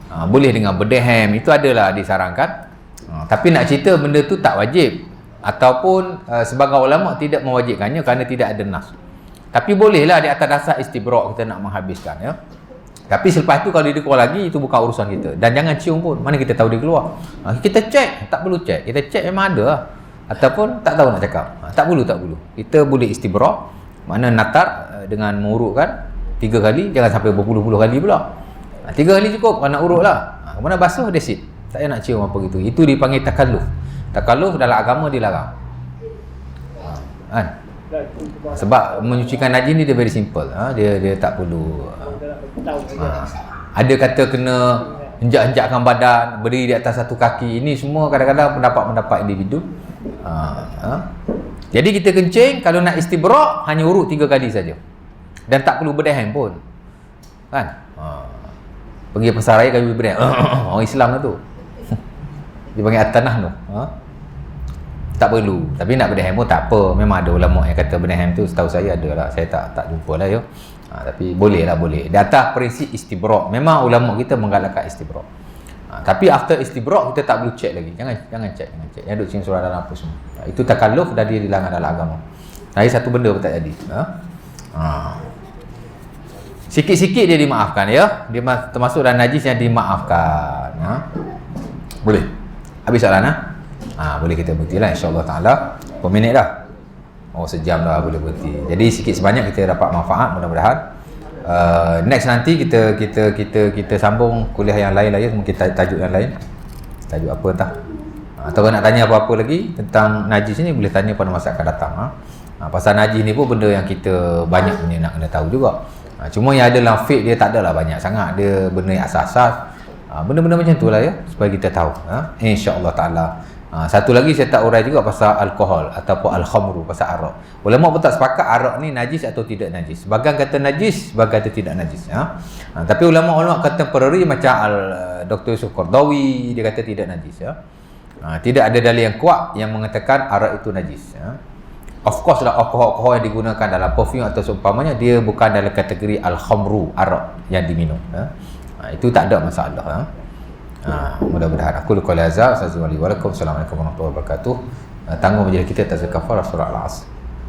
boleh dengan berdehem, itu adalah disarankan. Tapi nak cerita benda tu tak wajib, ataupun sebagai ulama tidak mewajibkannya kerana tidak ada nas. Tapi bolehlah di atas dasar istibra' kita nak menghabiskan ya. Tapi selepas tu kalau dia keluar lagi, itu bukan urusan kita. Dan jangan cium pun, mana kita tahu dia keluar. Kita check, tak perlu check. Kita check memang ada lah. Ataupun tak tahu nak cakap. Tak perlu. Kita boleh istibra', mana natar dengan mengurutkan 3 kali, jangan sampai berpuluh-puluh kali pula. 3 kali cukup, kalau nak urut lah. Kemudian basuh, that's it. Tak payah nak cium apa gitu. Itu dipanggil takalluf. Takalluf dalam agama dilarang. Kan? Sebab menyucikan najis ni dia very simple. Dia tak perlu tahu Ada kata kena henjak-henjakkan badan, berdiri di atas satu kaki. Ini semua kadang-kadang pendapat-pendapat individu. Jadi kita kencing, kalau nak istibrak hanya urut 3 kali saja. Dan tak perlu berdahan pun. Kan? Pergi pasar raya kami berdahan. Orang Islam lah tu. Dia panggil at-tanah tu. Tak perlu. Tapi nak berdahan pun tak apa. Memang ada ulama yang kata berdahan tu, setahu saya ada lah. Saya tak jumpa lah ya. Tapi boleh lah, boleh. Di atas prinsip istibrak. Memang ulama kita menggalakkan istibrak. Tapi after istibrak kita tak perlu check lagi. Jangan check. Yang duduk sini surah dalam apa semua. Itu takalluf dah dia dilarang dalam agama. Hari satu benda pun tak jadi. Sikit-sikit dia dimaafkan ya. Dia termasuk dalam najis yang dimaafkan. Boleh. Habis soalan boleh kita berhenti lah insya-Allah taala. Berapa minit dah? Sejam dah boleh berhenti. Jadi sikit sebanyak kita dapat manfaat mudah-mudahan. Next nanti kita sambung kuliah yang lain lagi, mungkin tajuk yang lain. Tajuk apa entah. Atau nak tanya apa-apa lagi tentang najis ni boleh tanya pada masa akan datang. Pasal najis ni pun benda yang kita banyak punya nak kena tahu juga. Cuma yang ada dalam fiqh dia tak adalah banyak sangat. Dia benda yang asas-asas. Benda-benda macam tu lah ya, supaya kita tahu. InsyaAllah ta'ala. Satu lagi saya tak urai juga pasal alkohol ataupun al-khamru, pasal arak. Ulama pun tak sepakat arak ni najis atau tidak najis. Sebahagian kata najis, sebahagian kata tidak najis. Tapi ulama-ulama contemporary macam Dr. Yusuf Qardawi, dia kata tidak najis. Tidak ada dalil yang kuat yang mengatakan arak itu najis. Of course lah alkohol yang digunakan dalam perfume atau seumpamanya, dia bukan dalam kategori al-khamru, arak yang diminum. Itu tak ada masalah. Mudah-mudahan aku luka lazar. Assalamualaikum warahmatullahi wabarakatuh. Tangguh majlis kita tazkar kafarah surah Al-Asr.